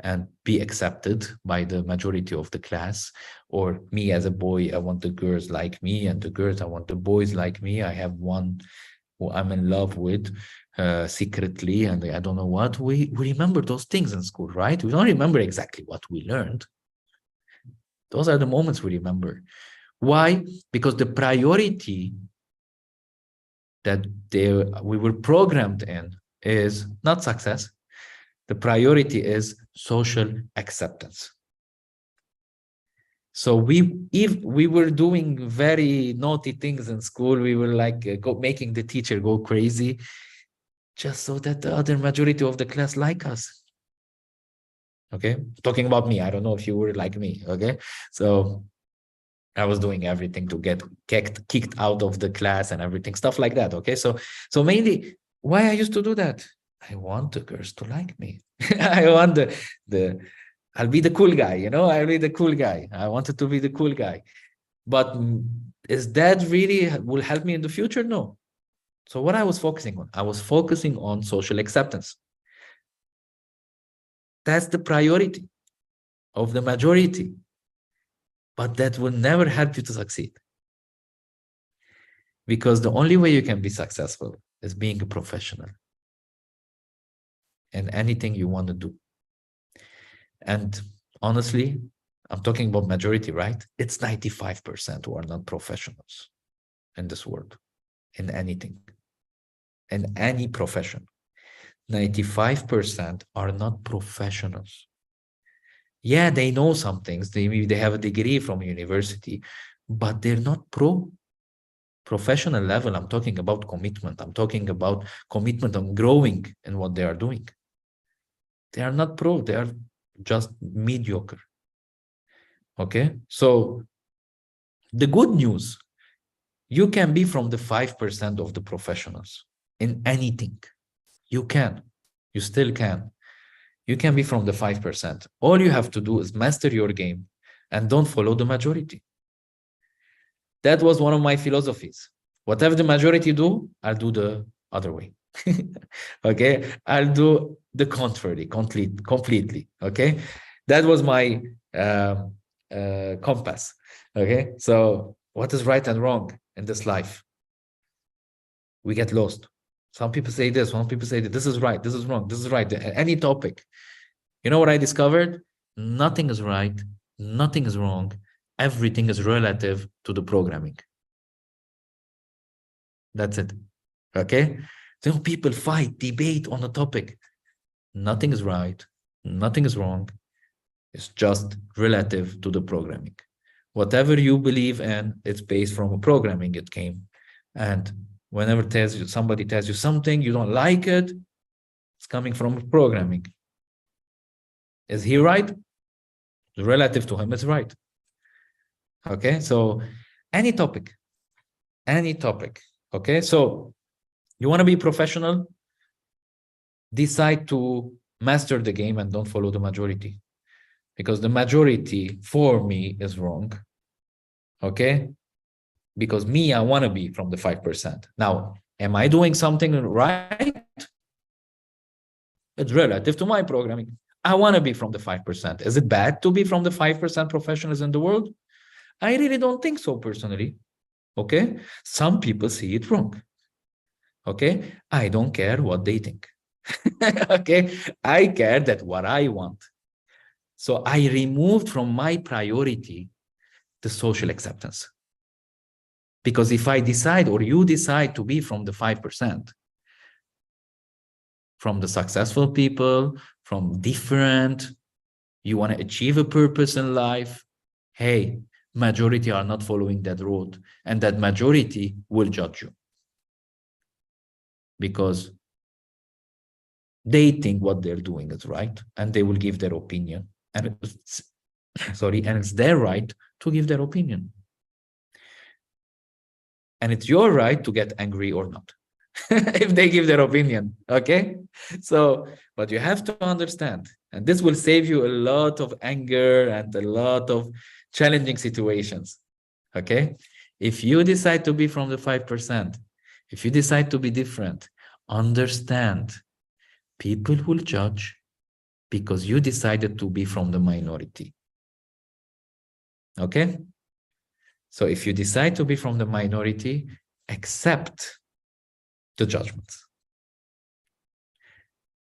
and be accepted by the majority of the class. Or me as a boy, I want the girls like me, and the girls, I want the boys like me. I have one who I'm in love with secretly, and I don't know what. We remember those things in school, right? We don't remember exactly what we learned. Those are the moments we remember. Why? Because the priority that we were programmed in is not success. The priority is social acceptance. So if we were doing very naughty things in school, we were like making the teacher go crazy, just so that the other majority of the class like us. Okay, talking about me, I don't know if you were like me. Okay, so I was doing everything to get kicked out of the class and everything, stuff like that. Okay, so mainly why I used to do that, I want the girls to like me. I want I'll be the cool guy, you know, I'll be the cool guy. I wanted to be the cool guy. But is that really will help me in the future? No. So what I was focusing on, I was focusing on social acceptance. That's the priority of the majority. But that will never help you to succeed. Because the only way you can be successful is being a professional in anything you want to do. And honestly, I'm talking about majority, right? It's 95% who are not professionals in this world, in anything, in any profession. 95% are not professionals. Yeah, they know some things. Maybe they have a degree from university, but they're not professional level. I'm talking about commitment. I'm talking about commitment on growing in what they are doing. They are not pro. They are just mediocre. Okay, so the good news, you can be from the 5% of the professionals in anything. You can, you still can. You can be from the 5%. All you have to do is master your game and don't follow the majority. That was one of my philosophies. Whatever the majority do, I'll do the other way. Okay, I'll do the contrary completely. Okay, that was my compass. Okay, so what is right and wrong in this life? We get lost. Some people say this, some people say that this is right, this is wrong, this is right. Any topic. You know what I discovered? Nothing is right, nothing is wrong. Everything is relative to the programming. That's it. Okay? So people fight, debate on a topic. Nothing is right, nothing is wrong. It's just relative to the programming. Whatever you believe in, it's based from a programming it came. And whenever somebody tells you something, you don't like it, it's coming from programming. Is he right? Relative to him, it's right. Okay, so any topic. Okay, so you want to be professional, decide to master the game and don't follow the majority, because the majority for me is wrong. Okay, because me, I want to be from the 5%. Now, am I doing something right? It's relative to my programming. I want to be from the 5%. Is it bad to be from the 5% professionals in the world? I really don't think so personally. Okay, some people see it wrong. Okay, I don't care what they think. Okay, I care that what I want. So I removed from my priority the social acceptance. Because if I decide, or you decide to be from the 5%, from the successful people, from different, you want to achieve a purpose in life, hey, majority are not following that road, and that majority will judge you. Because they think what they're doing is right, and they will give their opinion. And it's, and it's their right to give their opinion. And it's your right to get angry or not if they give their opinion. Okay, so but you have to understand, and this will save you a lot of anger and a lot of challenging situations. Okay, if you decide to be from the 5%, if you decide to be different, understand people will judge because you decided to be from the minority. Okay, so if you decide to be from the minority, accept the judgments,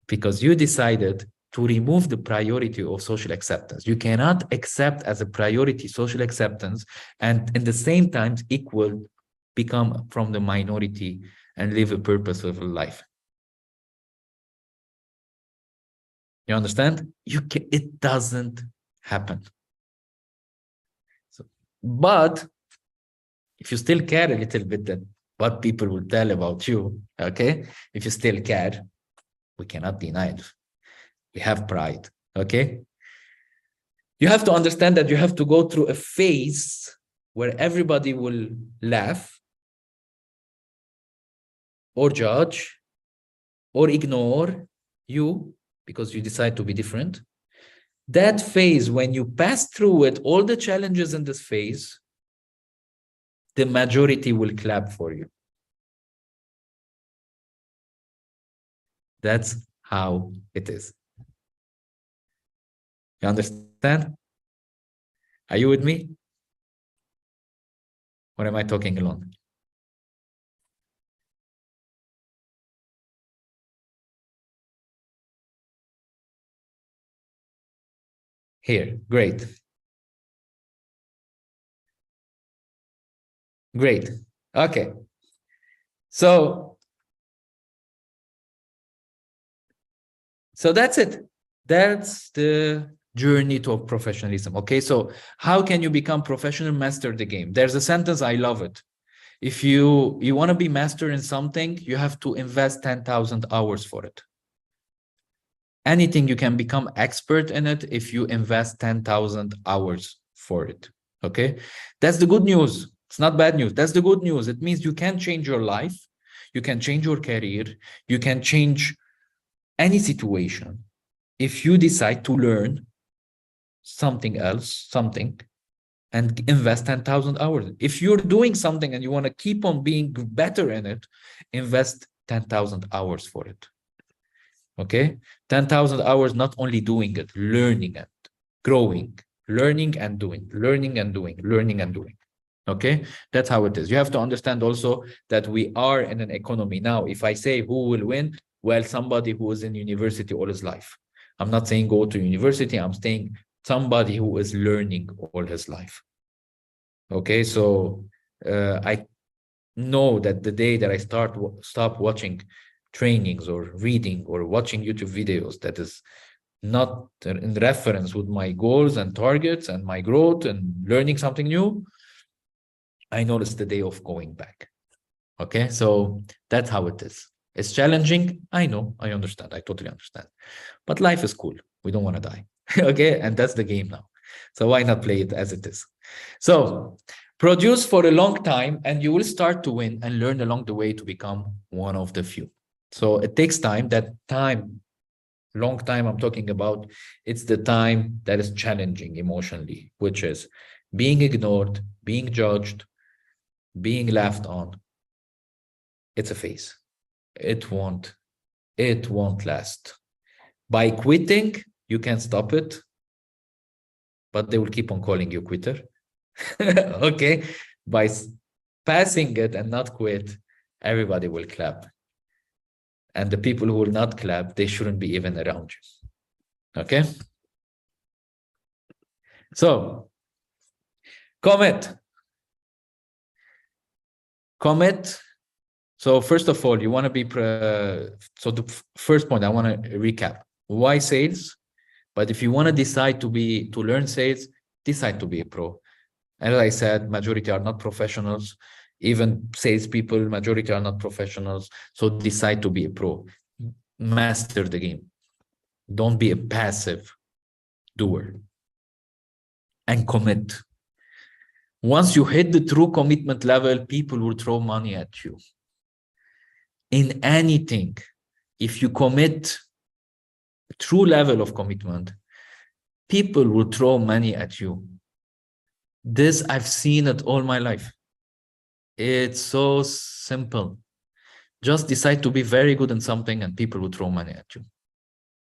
because you decided to remove the priority of social acceptance. You cannot accept as a priority social acceptance and in the same time become from the minority and live a purposeful life. You understand? It doesn't happen. So, but if you still care a little bit that what people will tell about you, okay? If you still care, we cannot deny it. We have pride, okay? You have to understand that you have to go through a phase where everybody will laugh or judge or ignore you because you decide to be different. That phase, when you pass through it, all the challenges in this phase, the majority will clap for you. That's how it is. You understand? Are you with me? Or am I talking alone? Here, great. Great. Okay. So that's it. That's the journey to professionalism. Okay, so how can you become professional, master the game? There's a sentence, I love it. If you want to be master in something, you have to invest 10,000 hours for it. Anything you can become expert in it if you invest 10,000 hours for it. Okay, that's the good news. It's not bad news. That's the good news. It means you can change your life, you can change your career, you can change any situation if you decide to learn something else, and invest 10,000 hours. If you're doing something and you want to keep on being better in it, invest 10,000 hours for it. Okay, 10,000 hours, not only doing it, learning it, growing, learning and doing, learning and doing, learning and doing. Okay, that's how it is. You have to understand also that we are in an economy now. If I say who will win, well, somebody who is in university all his life. I'm not saying go to university. I'm saying somebody who is learning all his life. Okay, so I know that the day that I stop watching trainings or reading or watching YouTube videos that is not in reference with my goals and targets and my growth and learning something new, I know it's the day of going back. Okay, so that's how it is. It's challenging. I know, I understand. I totally understand. But life is cool. We don't want to die. Okay, and that's the game now. So why not play it as it is? So produce for a long time and you will start to win and learn along the way to become one of the few. So it takes time. That time, long time I'm talking about, it's the time that is challenging emotionally, which is being ignored, being judged, being laughed on. It's a phase. It won't last. By quitting, you can stop it, but they will keep on calling you quitter. Okay, by passing it and not quit, everybody will clap. And the people who will not clap, they shouldn't be even around you. Okay? So, commit. So first of all, you want to be, so the first point, I want to recap. Why sales? But if you want to decide to learn sales, decide to be a pro. As I said, majority are not professionals. Even salespeople, majority are not professionals. So decide to be a pro. Master the game. Don't be a passive doer. And commit. Once you hit the true commitment level, people will throw money at you. In anything, if you commit a true level of commitment, people will throw money at you. This, I've seen it all my life. It's so simple. Just decide to be very good in something and people will throw money at you.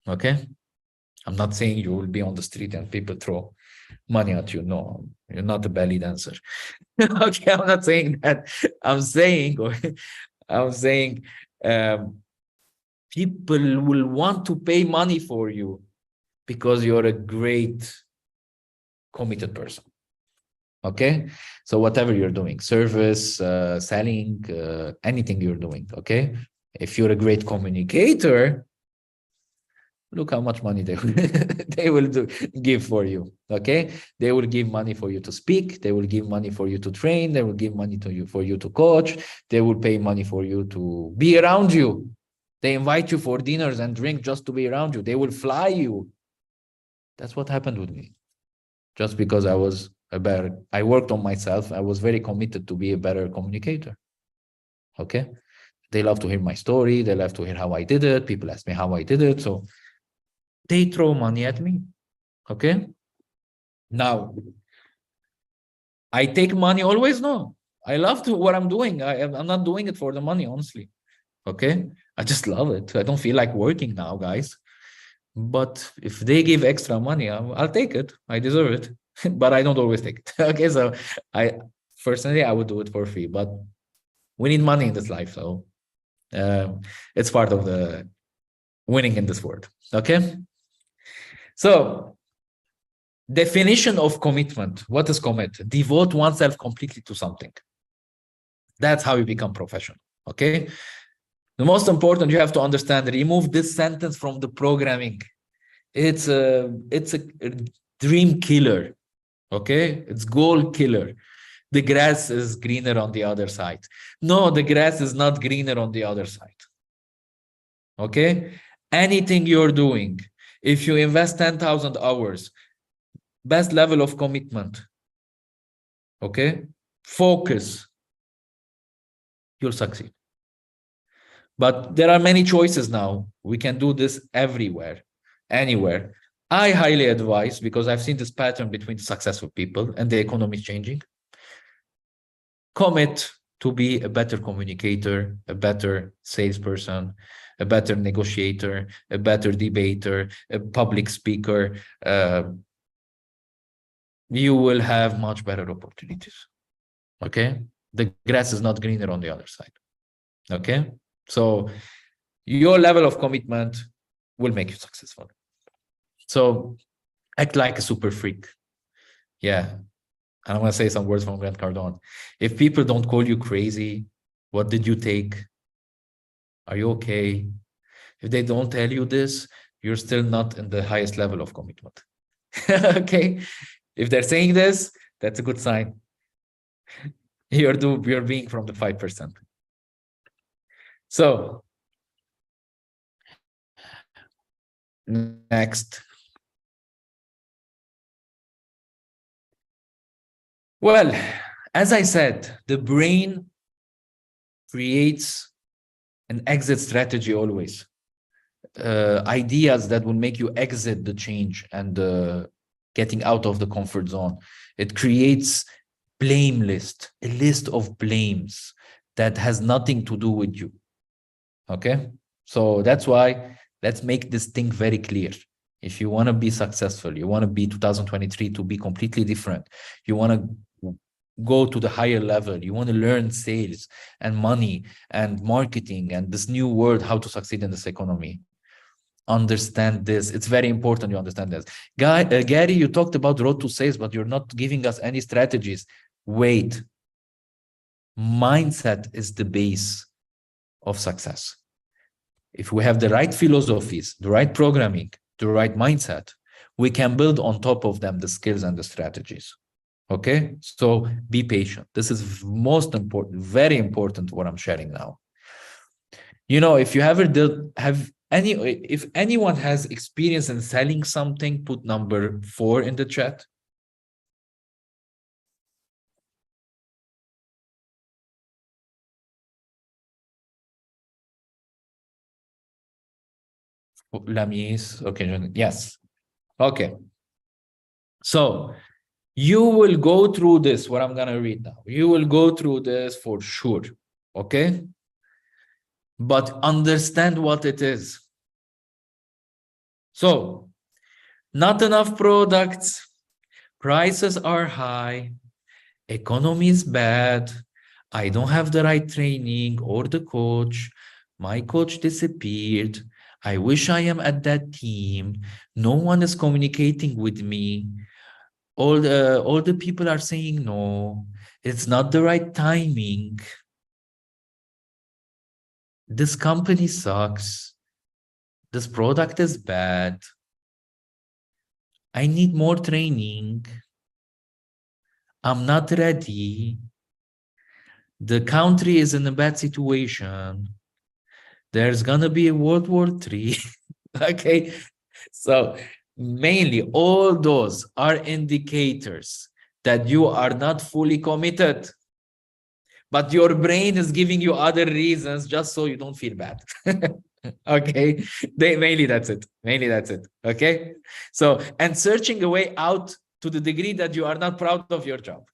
Okay? I'm not saying you will be on the street and people throw money at you. No, you're not a belly dancer. Okay, I'm not saying that. I'm saying people will want to pay money for you because you're a great committed person. Okay, so whatever you're doing, service, selling, anything you're doing, okay, if you're a great communicator, look how much money they will give for you. Okay, they will give money for you to speak, they will give money for you to train, they will give money to you for you to coach, they will pay money for you to be around you, they invite you for dinners and drink just to be around you, they will fly you. That's what happened with me. Just because I worked on myself, I was very committed to be a better communicator. Okay, they love to hear my story, they love to hear how I did it, people ask me how I did it, so they throw money at me. Okay, now I take money always? No, I love what I'm doing. I'm not doing it for the money, honestly. Okay, I just love it. I don't feel like working now, guys. But if they give extra money, I'll take it. I deserve it. But I don't always take it. Okay, so personally, I would do it for free. But we need money in this life, so it's part of the winning in this world. Okay, so definition of commitment. What is commit? Devote oneself completely to something. That's how you become professional. Okay, the most important, you have to understand, remove this sentence from the programming. It's a dream killer. Okay, it's goal killer. The grass is greener on the other side. No, the grass is not greener on the other side. Okay, anything you're doing, if you invest 10,000 hours, best level of commitment, okay, focus, you'll succeed. But there are many choices now. We can do this everywhere, anywhere. I highly advise, because I've seen this pattern between successful people and the economy is changing, commit to be a better communicator, a better salesperson, a better negotiator, a better debater, a public speaker. You will have much better opportunities. Okay? The grass is not greener on the other side. Okay? So your level of commitment will make you successful. So act like a super freak. Yeah. And I'm going to say some words from Grant Cardone. If people don't call you crazy, what did you take? Are you okay? If they don't tell you this, you're still not in the highest level of commitment. Okay? If they're saying this, that's a good sign. You're being from the 5%. So, next. Well, as I said, the brain creates an exit strategy always. Ideas that will make you exit the change and getting out of the comfort zone. It creates blame list, a list of blames that has nothing to do with you. Okay? So that's why let's make this thing very clear. If you want to be successful, you want to be 2023 to be completely different, you want to go to the higher level, you want to learn sales and money and marketing and this new world, how to succeed in this economy, understand this. It's very important you understand this. Gary, you talked about road to sales, but you're not giving us any strategies. Wait. Mindset is the base of success. If we have the right philosophies, the right programming, the right mindset, we can build on top of them the skills and the strategies. Okay? So be patient. This is most important, very important what I'm sharing now. You know, if you if anyone has experience in selling something, put number 4 in the chat. Lamis, okay, yes. Okay. So you will go through this, what I'm gonna read now. You will go through this for sure, okay? But understand what it is. So, not enough products, prices are high, economy is bad, I don't have the right training or the coach, my coach disappeared, I wish I am at that team, no one is communicating with me, all the people are saying no, it's not the right timing, this company sucks, this product is bad, I need more training, I'm not ready, the country is in a bad situation, there's gonna be a World War III. Okay, so mainly all those are indicators that you are not fully committed, but your brain is giving you other reasons just so you don't feel bad. Okay, mainly that's it. Mainly that's it. Okay, so and searching a way out to the degree that you are not proud of your job,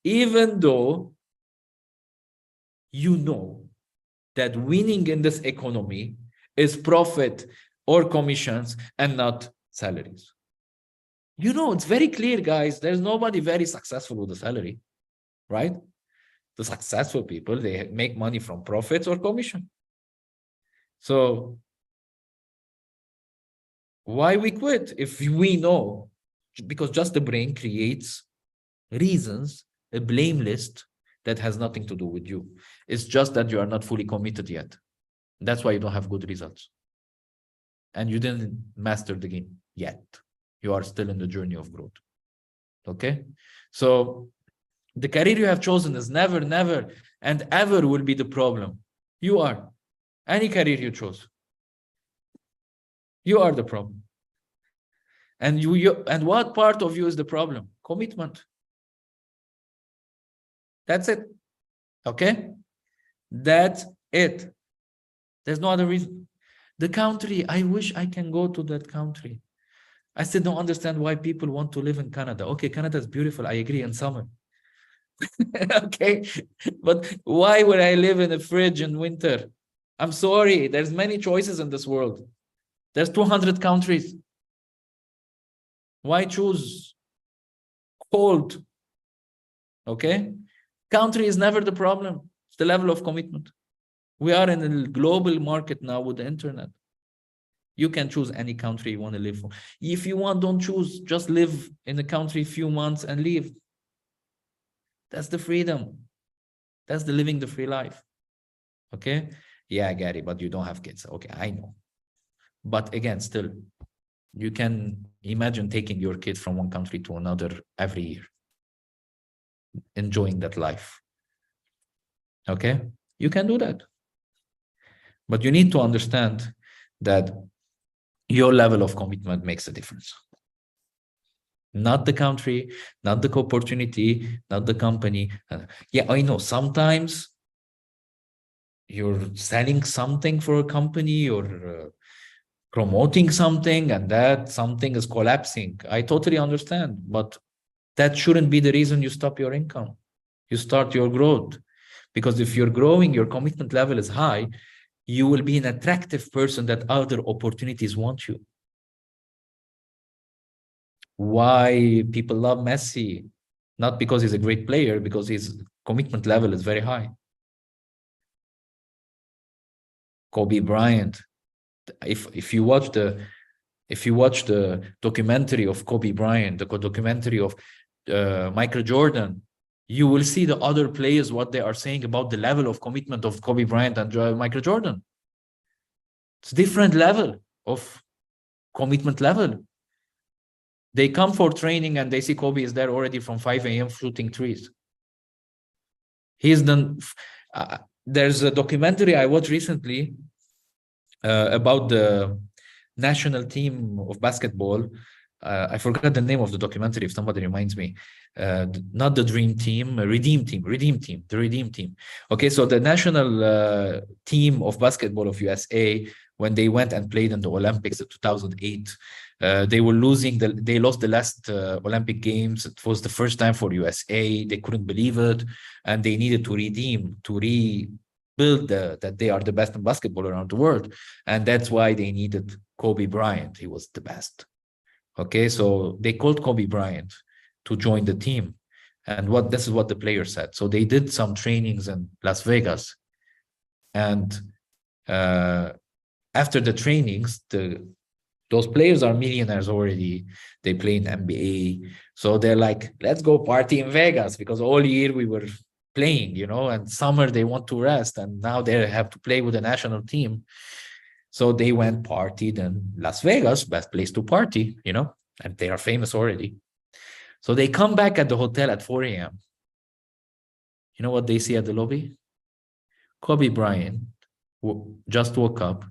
even though you know that winning in this economy is profit or commissions and not salaries. You know, it's very clear, guys. There's nobody very successful with a salary, right? The successful people, they make money from profits or commission. So why we quit if we know? Because just the brain creates reasons, a blame list that has nothing to do with you. It's just that you are not fully committed yet. That's why you don't have good results. And you didn't master the game yet. You are still in the journey of growth. Okay? So the career you have chosen is never, never, and ever will be the problem. You are. Any career you chose. You are the problem. And and what part of you is the problem? Commitment. That's it. Okay? That's it. There's no other reason. The country, I wish I can go to that country. I still don't understand why people want to live in Canada. Okay, Canada is beautiful. I agree in summer. Okay, but why would I live in a fridge in winter? I'm sorry. There's many choices in this world. There's 200 countries. Why choose cold? Okay, country is never the problem. It's the level of commitment. We are in a global market now with the internet. You can choose any country you want to live for. If you want, don't choose. Just live in the country a few months and leave. That's the freedom. That's the living the free life. Okay? Yeah, Gary, but you don't have kids. Okay, I know. But again, still, you can imagine taking your kid from one country to another every year, enjoying that life. Okay? You can do that. But you need to understand that your level of commitment makes a difference. Not the country, not the opportunity, not the company. Yeah, I know sometimes you're selling something for a company or promoting something and that something is collapsing. I totally understand, but that shouldn't be the reason you stop your income. You start your growth. Because if you're growing, your commitment level is high, you will be an attractive person that other opportunities want you. Why people love Messi? Not because he's a great player, because his commitment level is very high. Kobe Bryant. If you watch the documentary of Kobe Bryant, the documentary of Michael Jordan, you will see the other players, what they are saying about the level of commitment of Kobe Bryant and Michael Jordan. It's a different level of commitment level. They come for training and they see Kobe is there already from 5 a.m. shooting threes. He's done. There's a documentary I watched recently about the national team of basketball. I forgot the name of the documentary, if somebody reminds me. Not the Dream Team, the Redeem Team. Okay, so the national team of basketball of USA, when they went and played in the Olympics in 2008, they were losing. They lost the last Olympic Games. It was the first time for USA. They couldn't believe it, and they needed to rebuild that they are the best in basketball around the world, and that's why they needed Kobe Bryant. He was the best. Okay, so they called Kobe Bryant to join the team, and this is what the player said. So they did some trainings in Las Vegas, and after the trainings, those players are millionaires already. They play in NBA, so they're like, let's go party in Vegas, because all year we were playing, and summer they want to rest, and now they have to play with the national team. So they went partied in Las Vegas, best place to party, and they are famous already. So they come back at the hotel at 4 a.m. You know what they see at the lobby? Kobe Bryant just woke up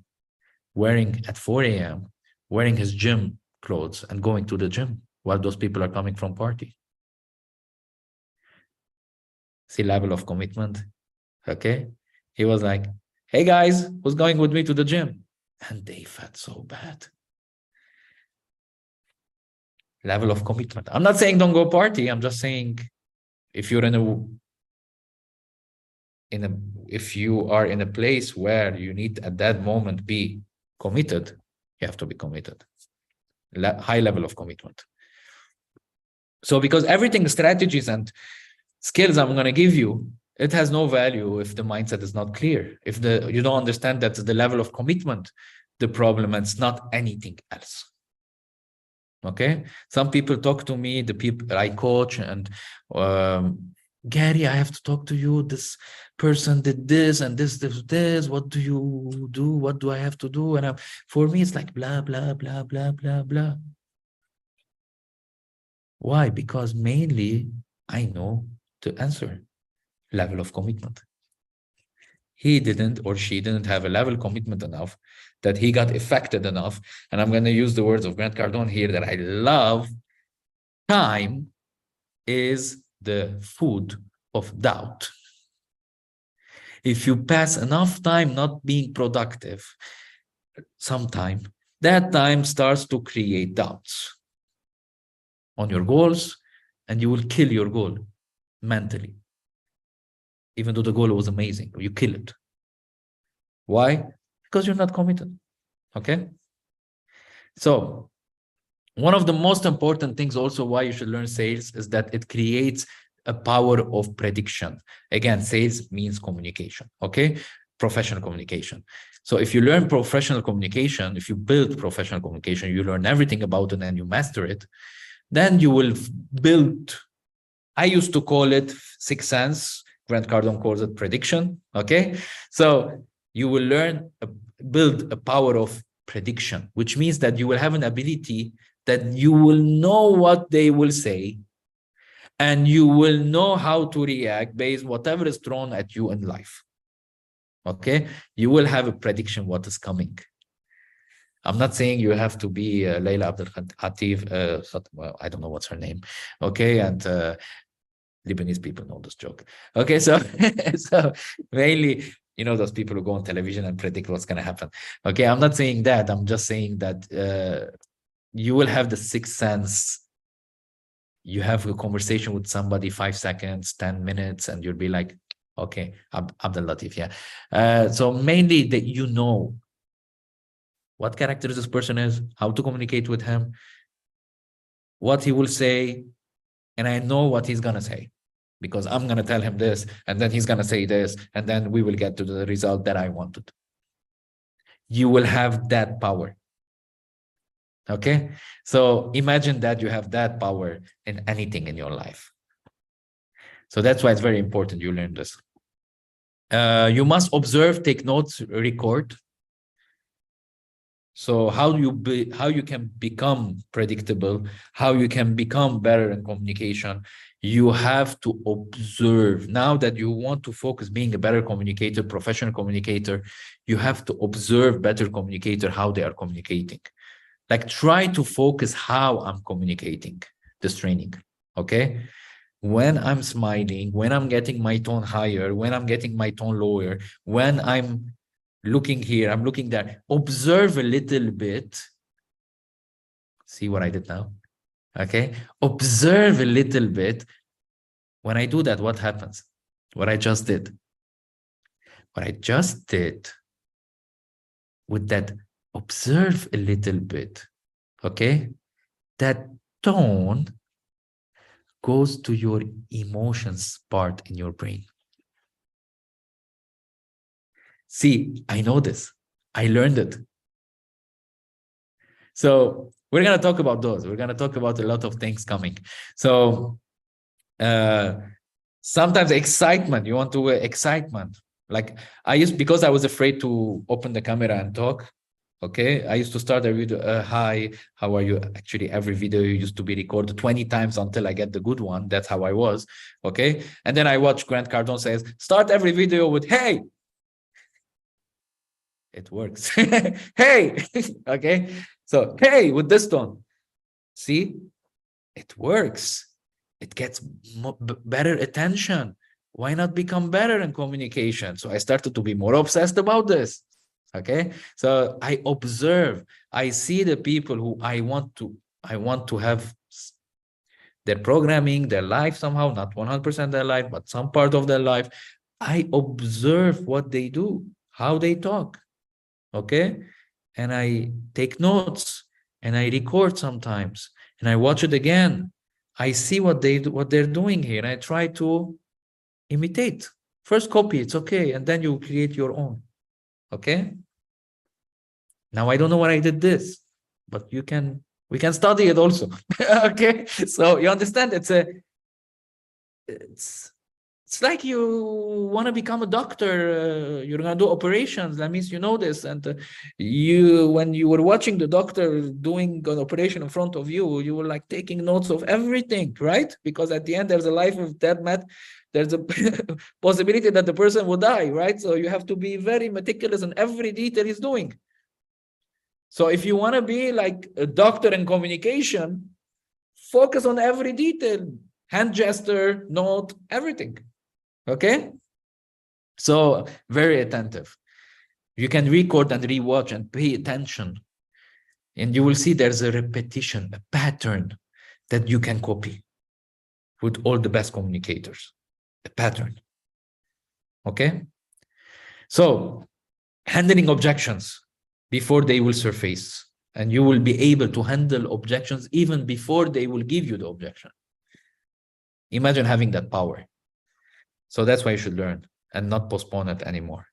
at 4 a.m., wearing his gym clothes and going to the gym while those people are coming from party. See level of commitment, okay? He was like, hey guys, who's going with me to the gym? And they felt so bad. Level of commitment. I'm not saying don't go party. I'm just saying if you're if you are in a place where you need at that moment be committed, you have to be committed. High level of commitment. So because everything, strategies and skills I'm going to give you, it has no value if the mindset is not clear. If you don't understand that the level of commitment, the problem, and it's not anything else. Okay, some people talk to me, the people I coach, and Gary, I have to talk to you. This person did this and this. What do you do? What do I have to do? And for me, it's like blah, blah, blah, blah, blah, blah. Why? Because mainly I know the answer. Level of commitment. he didn't or she didn't have a level commitment enough, that he got affected enough. And I'm going to use the words of Grant Cardone here that I love. Time is the food of doubt. If you pass enough time not being productive, sometime, that time starts to create doubts on your goals, and you will kill your goal mentally. Even though the goal was amazing, you kill it. Why? Because you're not committed. Okay? So, one of the most important things also why you should learn sales is that it creates a power of prediction. Again, sales means communication, okay? Professional communication. So if you learn professional communication, if you build professional communication, you learn everything about it and you master it, then you will build, I used to call it sixth sense. Grant Cardone calls it prediction, okay? So you will learn, build a power of prediction, which means that you will have an ability that you will know what they will say, and you will know how to react based whatever is thrown at you in life. Okay, you will have a prediction what is coming. I'm not saying you have to be Layla Abdel Khatif, well, I don't know what's her name. Okay, and Lebanese people know this joke. Okay, so so mainly, you know, those people who go on television and predict what's going to happen. Okay, I'm not saying that. I'm just saying that you will have the sixth sense. You have a conversation with somebody 5 seconds, 10 minutes, and you'll be like, okay, Abdel Latif, yeah. So mainly that you know what character this person is, how to communicate with him, what he will say, and I know what he's going to say because I'm going to tell him this, and then he's going to say this, and then we will get to the result that I wanted. You will have that power. Okay, so imagine that you have that power in anything in your life. So that's why it's very important you learn this. You must observe, take notes, record. So how you can become predictable, how you can become better in communication, you have to observe. Now that you want to focus being a better communicator, professional communicator, you have to observe better communicator, how they are communicating. Like try to focus how I'm communicating this training, okay? When I'm smiling, when I'm getting my tone higher, when I'm getting my tone lower, when I'm looking here, I'm looking there. Observe a little bit. See what I did now? Okay? Observe a little bit. When I do that, what happens? What I just did. What I just did with that, observe a little bit. Okay? That tone goes to your emotions part in your brain. See, I know this. I learned it. So we're going to talk about those. We're going to talk about a lot of things coming. So sometimes excitement, you want to excitement. Like because I was afraid to open the camera and talk. Okay, I used to start a video, hi, how are you? Actually, every video used to be recorded 20 times until I get the good one. That's how I was. Okay, and then I watch Grant Cardone says, start every video with, hey. It works. Hey, okay. So, hey, with this tone. See, it works. It gets better attention. Why not become better in communication? So I started to be more obsessed about this. Okay, so I observe, I see the people who I want to have their programming, their life somehow, not 100% their life, but some part of their life. I observe what they do, how they talk. Okay, and I take notes and I record sometimes and I watch it again. I see what they're doing here, and I try to imitate. First copy, it's okay, and then you create your own. Okay. Now I don't know what I did this, but we can study it also. Okay. So you understand it's a It's like you want to become a doctor. You're going to do operations. That means you know this. And when you were watching the doctor doing an operation in front of you, you were like taking notes of everything, right? Because at the end, there's a life of death, Matt. There's a possibility that the person will die, right? So you have to be very meticulous in every detail he's doing. So if you want to be like a doctor in communication, focus on every detail, hand gesture, note, everything. Okay, so very attentive. You can record and rewatch and pay attention, and you will see there's a repetition, a pattern that you can copy with all the best communicators. A pattern. Okay, so handling objections before they will surface, and you will be able to handle objections even before they will give you the objection. Imagine having that power. So that's why you should learn and not postpone it anymore.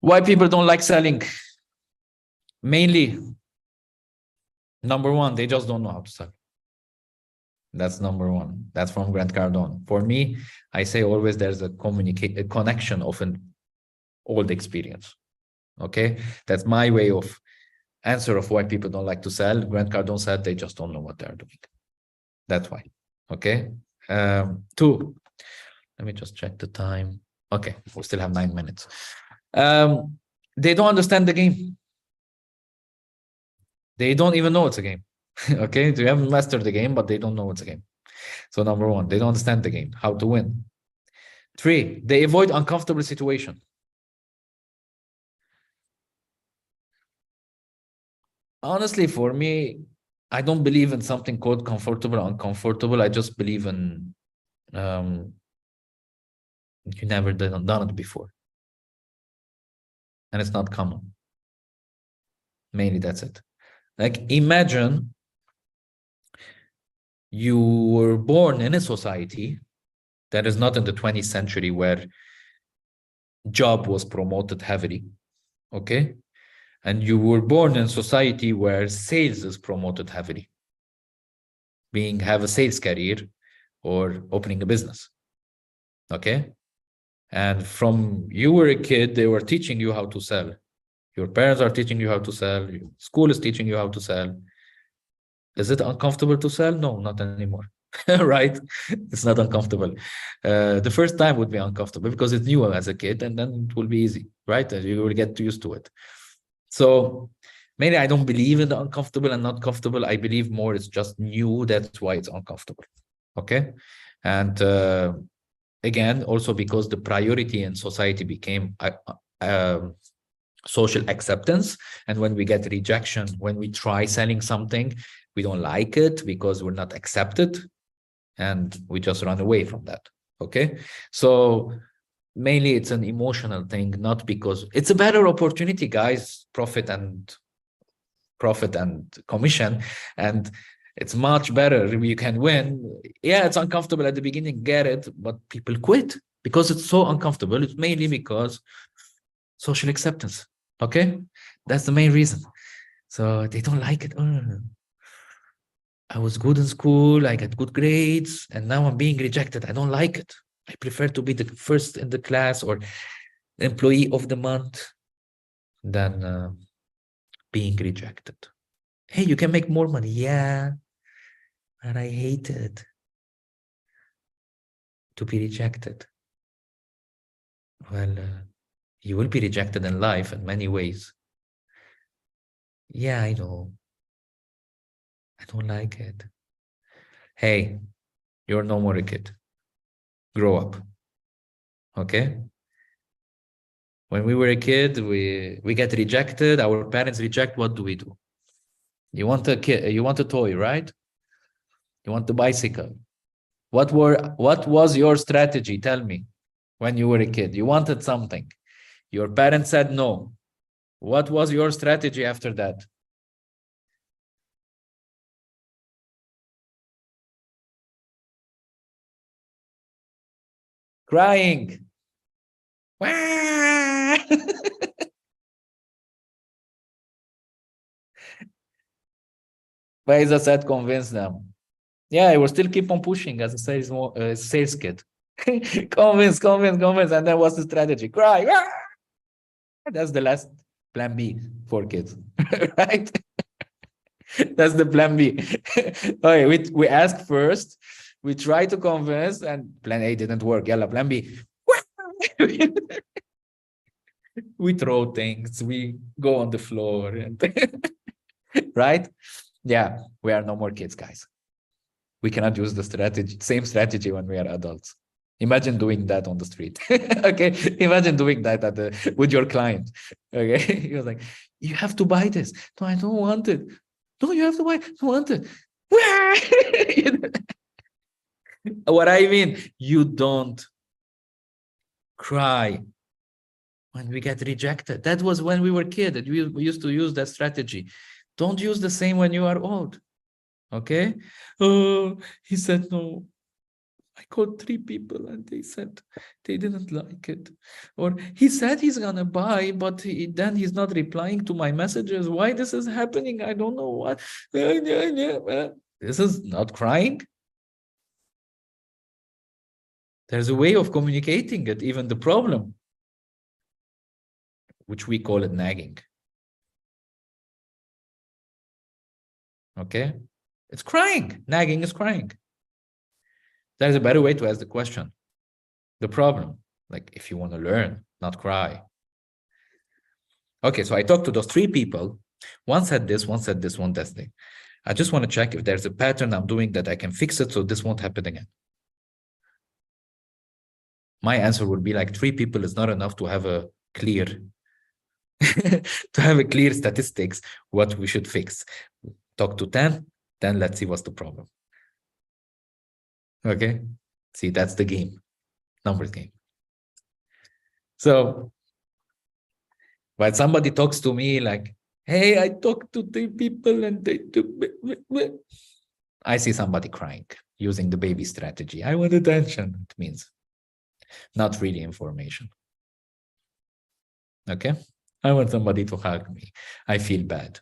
Why people don't like selling? Mainly, number one, they just don't know how to sell. That's number one. That's from Grant Cardone. For me, I say always there's a connection of an old experience. Okay, that's my way of answer of why people don't like to sell. Grant Cardone said they just don't know what they're doing. That's why. Okay. Two. Let me just check the time. Okay, we still have 9 minutes. They don't understand the game. They don't even know it's a game. Okay, they haven't mastered the game, but they don't know it's a game. So number one, they don't understand the game, how to win. Three, they avoid uncomfortable situation. Honestly, for me, I don't believe in something called comfortable or uncomfortable. I just believe in you never done it before. And it's not common. Mainly that's it. Like imagine you were born in a society that is not in the 20th century where job was promoted heavily, okay? And you were born in a society where sales is promoted heavily, have a sales career or opening a business, okay? And from you were a kid, they were teaching you how to sell. Your parents are teaching you how to sell. Your school is teaching you how to sell. Is it uncomfortable to sell? No, not anymore. Right? It's not uncomfortable. The first time would be uncomfortable because it's new as a kid, and then it will be easy, right? You will get used to it. So maybe I don't believe in the uncomfortable and not comfortable. I believe more it's just new. That's why it's uncomfortable. Okay. And again, also because the priority in society became social acceptance. And when we get rejection, when we try selling something, we don't like it because we're not accepted. And we just run away from that. Okay. So mainly it's an emotional thing, not because it's a better opportunity, guys, profit and commission. And it's much better. You can win. Yeah, it's uncomfortable at the beginning, get it, but people quit because it's so uncomfortable. It's mainly because social acceptance. Okay, that's the main reason. So they don't like it. Oh, I was good in school, I got good grades, and now I'm being rejected. I don't like it. I prefer to be the first in the class or employee of the month than being rejected. Hey, you can make more money. Yeah, and I hate it to be rejected. Well, you will be rejected in life in many ways. Yeah, I know. I don't like it. Hey, you're no more a kid. Grow up. Okay? When we were a kid, we get rejected. Our parents reject. What do we do? You want a toy, right? You want the bicycle. What was your strategy? Tell me. When you were a kid, you wanted something. Your parents said no. What was your strategy after that? Crying. But said convince them. Yeah, I will still keep on pushing as a sales kid. Convince, convince, convince. And then what's the strategy? Cry. That's the last plan B for kids, right? That's the plan B. Okay, we ask first, we try to convince, and plan A didn't work. Yalla, plan B. We throw things, we go on the floor, and right? Yeah, we are no more kids, guys. We cannot use the same strategy when we are adults. Imagine doing that on the street. Okay, imagine doing that with your client. Okay, he was like, "You have to buy this." No, I don't want it. No, you have to buy. I want it. What I mean, you don't cry when we get rejected. That was when we were kids. We used to use that strategy. Don't use the same when you are old. Okay? Oh, he said no. I called 3 people and they said they didn't like it. Or he said he's gonna buy, but then he's not replying to my messages. Why this is happening? I don't know what. This is not crying. There's a way of communicating it, even the problem, which we call it nagging. Okay? It's crying. Nagging is crying. There's a better way to ask the question. The problem, like if you want to learn, not cry. Okay, so I talked to those 3 people. One said this, one said this, one that thing. I just want to check if there's a pattern I'm doing that I can fix it so this won't happen again. My answer would be like 3 people is not enough to have a clear to have a clear statistics what we should fix. Talk to 10, then let's see what's the problem. Okay, see, that's the game, numbers game. So when somebody talks to me like, hey, I talked to 3 people and they I see somebody crying using the baby strategy. I want attention. It means not really information. Okay, I want somebody to hug me. I feel bad.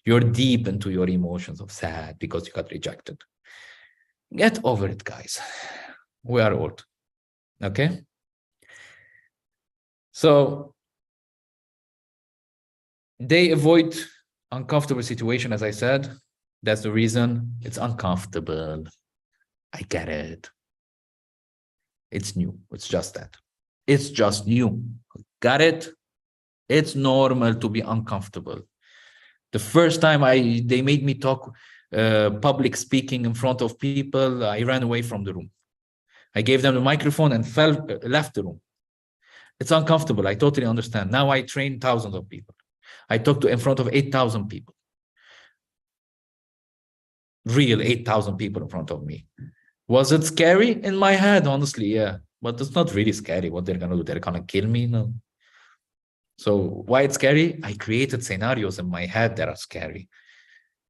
You're deep into your emotions of sad because you got rejected. Get over it, guys. We are old. Okay? So they avoid uncomfortable situation, as I said. That's the reason. It's uncomfortable. I get it. It's new. It's just that. It's just new. Got it? It's normal to be uncomfortable. The first time they made me talk public speaking in front of people, I ran away from the room. I gave them the microphone and left the room. It's uncomfortable. I totally understand. Now I train thousands of people. I talk to in front of 8,000 people. Real 8,000 people in front of me. Was it scary? In my head, honestly, yeah. But it's not really scary what they're going to do. They're going to kill me? No. So why it's scary? I created scenarios in my head that are scary.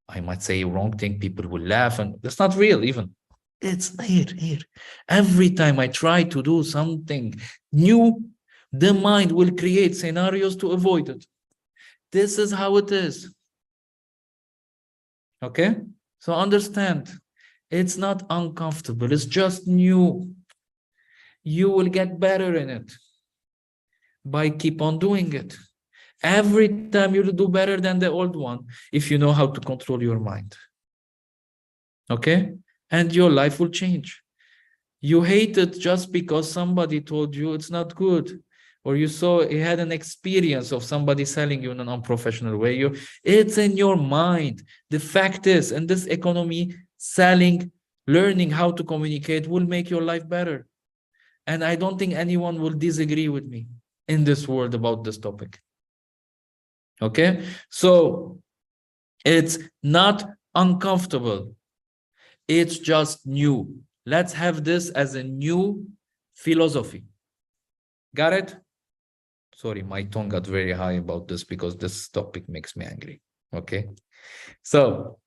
I might say a wrong thing, people will laugh, and that's not real even. It's here. Every time I try to do something new, the mind will create scenarios to avoid it. This is how it is. Okay? So understand, it's not uncomfortable, it's just new. You will get better in it by keep on doing it. Every time you'll do better than the old one if you know how to control your mind. Okay? And your life will change. You hate it just because somebody told you it's not good, or you had an experience of somebody selling you in an unprofessional way. It's in your mind. The fact is, in this economy, selling, learning how to communicate will make your life better. And I don't think anyone will disagree with me in this world about this topic. Okay? So it's not uncomfortable. It's just new. Let's have this as a new philosophy. Got it? Sorry, my tone got very high about this because this topic makes me angry. Okay? So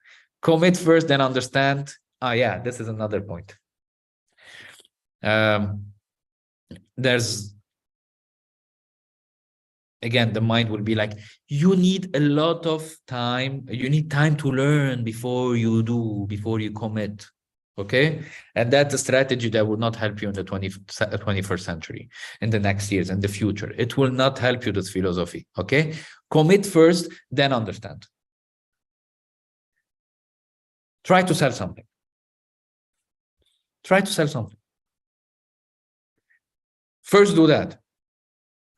commit first, then understand. Yeah, this is another point. There's, again, the mind will be like, you need a lot of time. You need time to learn before you commit. Okay, and that's a strategy that will not help you in the 21st century, in the next years, in the future. It will not help you, this philosophy. Okay, commit first, then understand. Try to sell something. Try to sell something. First do that.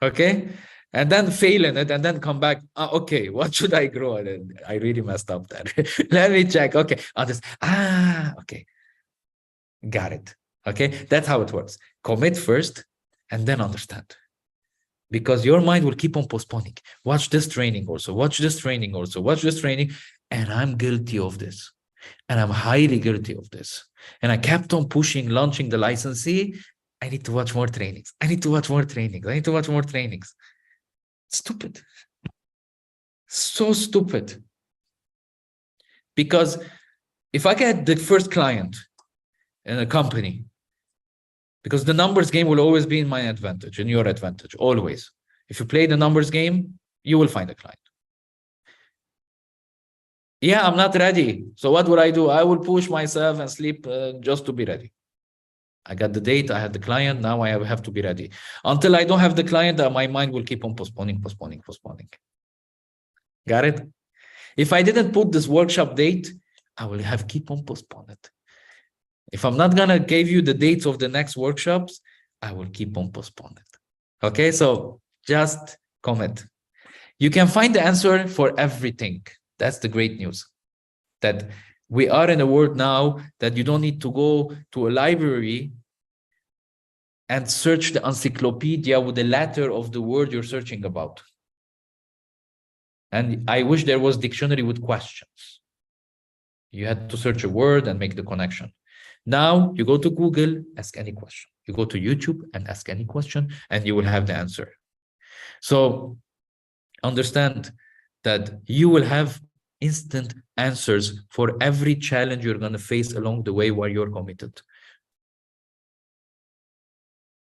Okay, and then fail in it, and then come back. Okay, what should I grow? I really messed up there. Let me check. Okay, okay, got it. Okay, that's how it works. Commit first and then understand, because your mind will keep on postponing. Watch this training also, watch this training also, watch this training. And I'm guilty of this, and I'm highly guilty of this. And I kept on pushing, launching the licensee. I need to watch more trainings. I need to watch more trainings. I need to watch more trainings. Stupid. So stupid. Because if I get the first client in a company, because the numbers game will always be in my advantage, in your advantage, always. If you play the numbers game, you will find a client. Yeah, I'm not ready. So what would I do? I will push myself and sleep just to be ready. I got the date, I had the client, now I have to be ready. Until I don't have the client, my mind will keep on postponing. Got it? If I didn't put this workshop date, I will have keep on postponing it. If I'm not gonna give you the dates of the next workshops, I will keep on postponing it. Okay, so just commit. You can find the answer for everything. That's the great news. That we are in a world now that you don't need to go to a library and search the encyclopedia with the letter of the word you're searching about. And I wish there was dictionary with questions. You had to search a word and make the connection. Now you go to Google, ask any question. You go to YouTube and ask any question, and you will have the answer. So understand that you will have instant answers for every challenge you're going to face along the way while you're committed.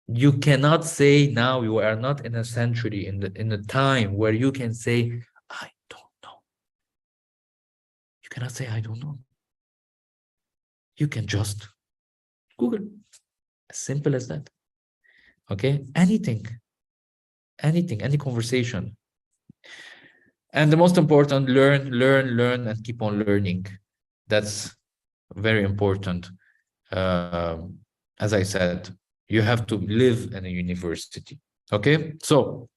You cannot say now, you are not in a century, in a time where you can say, I don't know. You cannot say, I don't know. You can just Google. As simple as that. Okay? Anything, any conversation. And the most important, learn, and keep on learning. That's very important. As I said, you have to live in a university. Okay? So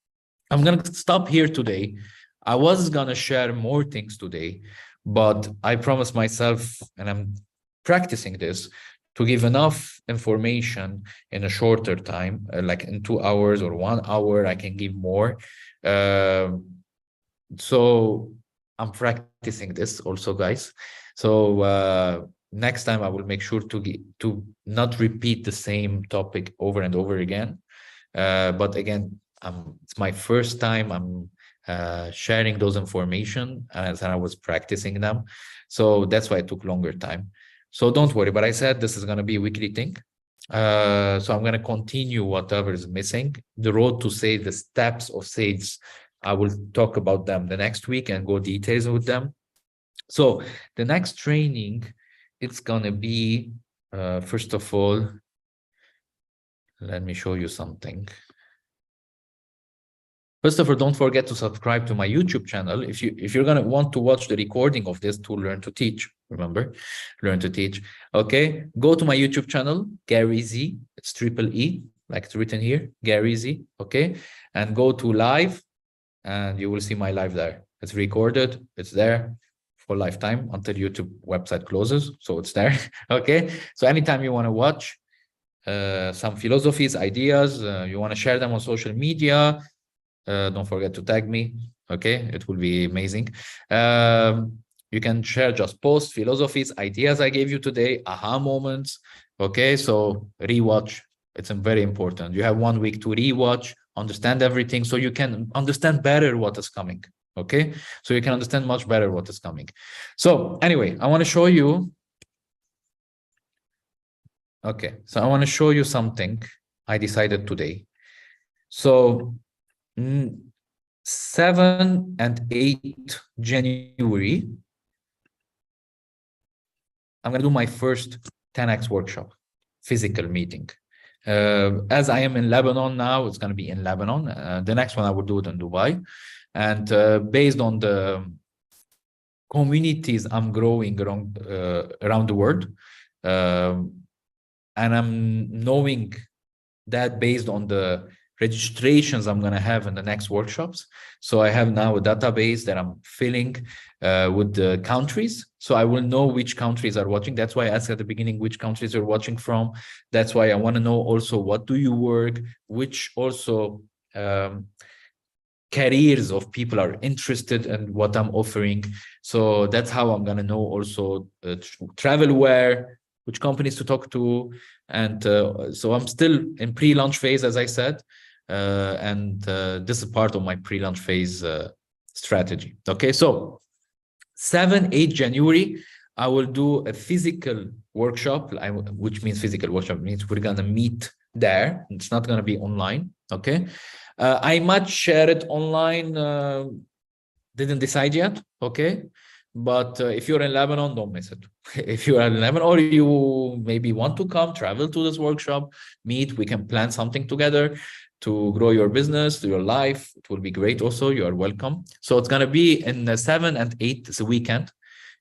I'm going to stop here today. I was going to share more things today, but I promised myself, and I'm practicing this, to give enough information in a shorter time, like in 2 hours or 1 hour, I can give more. So I'm practicing this also, guys. So next time I will make sure to not repeat the same topic over and over again. But again, it's my first time I'm sharing those information as I was practicing them. So that's why it took longer time. So don't worry, but I said this is going to be a weekly thing. So I'm going to continue whatever is missing. The road to sales, the steps of sales, I will talk about them the next week and go details with them. So the next training, it's going to be, first of all, let me show you something. First of all, don't forget to subscribe to my YouTube channel. If you're going to want to watch the recording of this to learn to teach, remember, learn to teach. Okay, go to my YouTube channel, Gary Z. It's triple E, like it's written here, Gary Z. Okay, and go to live, and you will see my live there. It's recorded. It's there for lifetime until YouTube website closes. So it's there. Okay, so anytime you want to watch some philosophies, ideas, you want to share them on social media, don't forget to tag me. Okay, it will be amazing. You can share just posts, philosophies, ideas I gave you today, aha moments. Okay, so rewatch. It's very important. You have 1 week to rewatch, understand everything, so you can understand better what is coming. Okay, so you can understand much better what is coming. So anyway, I want to show you. Okay, so I want to show you something I decided today. So 7 and 8 January, I'm going to do my first 10x workshop, physical meeting. As I am in Lebanon now, it's going to be in Lebanon. The next one I will do it in Dubai. And based on the communities I'm growing around the world, and I'm knowing that based on the registrations I'm going to have in the next workshops. So I have now a database that I'm filling with the countries. So I will know which countries are watching. That's why I asked at the beginning which countries you're watching from. That's why I want to know also what do you work, which also careers of people are interested in what I'm offering. So that's how I'm going to know also travel where, which companies to talk to. And so I'm still in pre-launch phase, as I said. This is part of my pre-launch phase strategy. Okay, so 7-8 January, I will do a physical workshop, which means physical workshop means we're going to meet there. It's not going to be online. Okay. I might share it online. Didn't decide yet. Okay. But if you're in Lebanon, don't miss it. If you are in Lebanon or you maybe want to come, travel to this workshop, meet, we can plan something together to grow your business, to your life. It will be great also. You are welcome. So it's going to be in the 7 and 8. It's a weekend,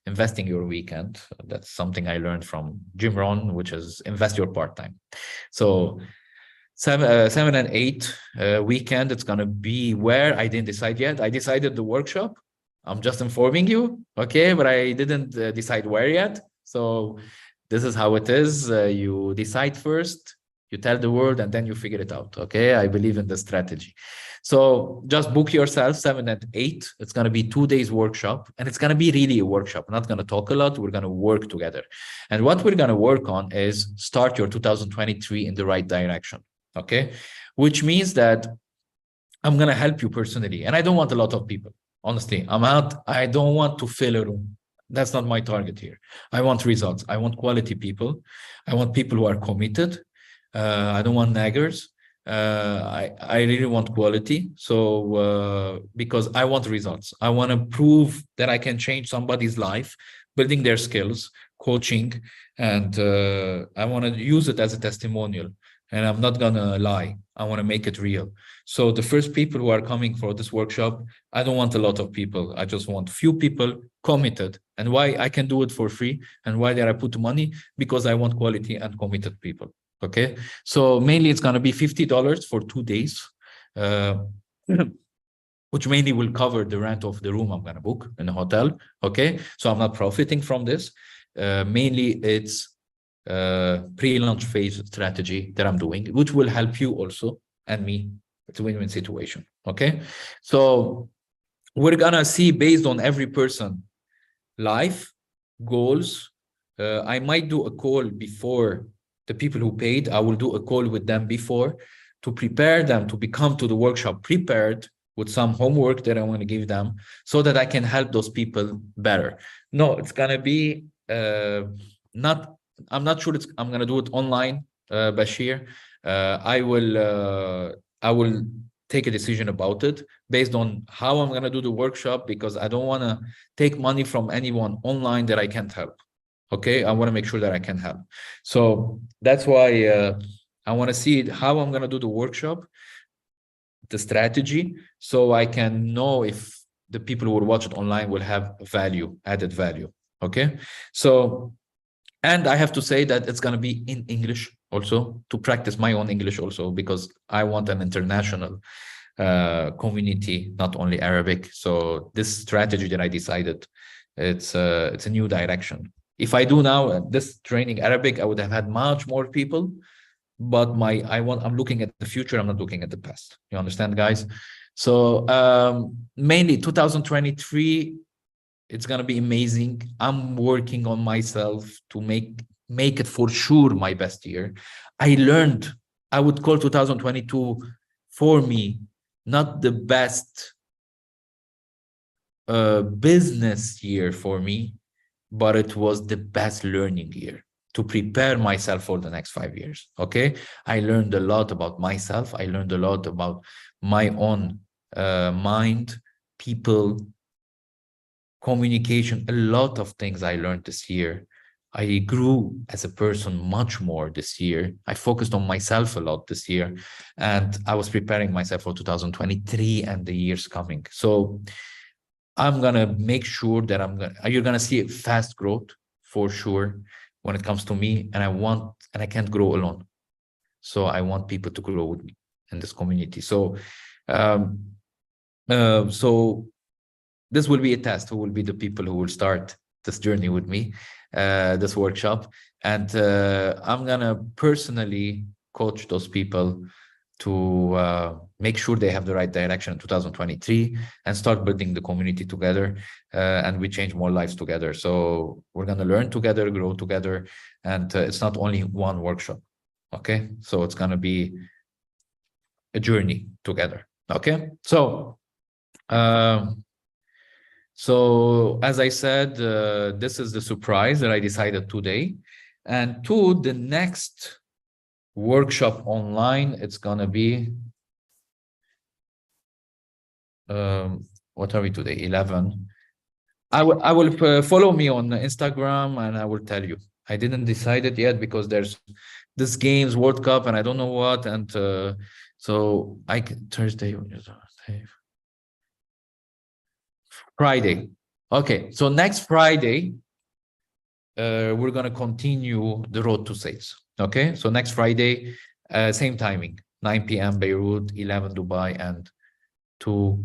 investing your weekend. That's something I learned from Jim Rohn, which is invest your part-time. So 7 and 8 weekend, it's going to be where I didn't decide yet. I decided the workshop. I'm just informing you, okay? But I didn't decide where yet. So this is how it is. You decide first, you tell the world, and then you figure it out, okay? I believe in the strategy. So just book yourself 7 and 8. It's going to be 2 days workshop, and it's going to be really a workshop. I'm not going to talk a lot. We're going to work together. And what we're going to work on is start your 2023 in the right direction, okay? Which means that I'm going to help you personally. And I don't want a lot of people. Honestly, I don't want to fill a room. That's not my target here. I want results. I want quality people. I want people who are committed. I don't want naggers. I really want quality. So because I want results. I want to prove that I can change somebody's life, building their skills, coaching, and I want to use it as a testimonial. And I'm not going to lie. I want to make it real. So the first people who are coming for this workshop, I don't want a lot of people. I just want few people committed. And why I can do it for free and why did I put money? Because I want quality and committed people. Okay. So mainly it's going to be $50 for 2 days, which mainly will cover the rent of the room I'm going to book in the hotel. Okay. So I'm not profiting from this. Mainly it's pre-launch phase strategy that I'm doing, which will help you also and me. It's a win-win situation. Okay. So we're going to see based on every person life goals. I might do a call before the people who paid. I will do a call with them before to prepare them to become to the workshop prepared with some homework that I want to give them so that I can help those people better. No, it's going to be I'm not sure I'm going to do it online, Bashir. I will take a decision about it based on how I'm going to do the workshop, because I don't want to take money from anyone online that I can't help. Okay, I want to make sure that I can help. So that's why I want to see how I'm going to do the workshop, the strategy, so I can know if the people who will watch it online will have value, added value. Okay, so. And I have to say that it's going to be in English also, to practice my own English also, because I want an international community, not only Arabic. So this strategy that I decided, it's a new direction. If I do now this training Arabic, I would have had much more people, but I'm looking at the future. I'm not looking at the past. You understand, guys? So mainly 2023, it's going to be amazing. I'm working on myself to make it for sure my best year. I would call 2022 for me, not the best business year for me, but it was the best learning year to prepare myself for the next 5 years. Okay. I learned a lot about myself. I learned a lot about my own mind, people, communication, a lot of things I learned this year. I grew as a person much more this year. I focused on myself a lot this year, and I was preparing myself for 2023 and the years coming. So I'm gonna make sure that you're gonna see fast growth for sure when it comes to me, and I can't grow alone. So I want people to grow with me in this community. So, so this will be a test. Who will be the people who will start this journey with me, this workshop, and I'm gonna personally coach those people to make sure they have the right direction in 2023 and start building the community together, and we change more lives together. So we're gonna learn together, grow together, and it's not only one workshop. Okay, so it's gonna be a journey together. Okay, so as I said, this is the surprise that I decided today. And the next workshop online, it's gonna be what are we today? 11. I will follow me on Instagram and I will tell you. I didn't decide it yet because there's this games World Cup and I don't know what, and so I can Thursday, Friday. Okay, so next Friday we're gonna continue the road to sales. Okay, so next Friday, same timing, 9 p.m. Beirut, 11 Dubai, and 2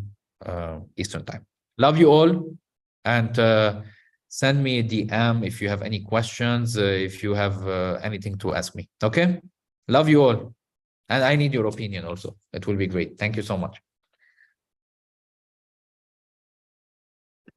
Eastern time. Love you all, and send me a DM if you have any questions, if you have anything to ask me. Okay, love you all, and I need your opinion also. It will be great. Thank you so much.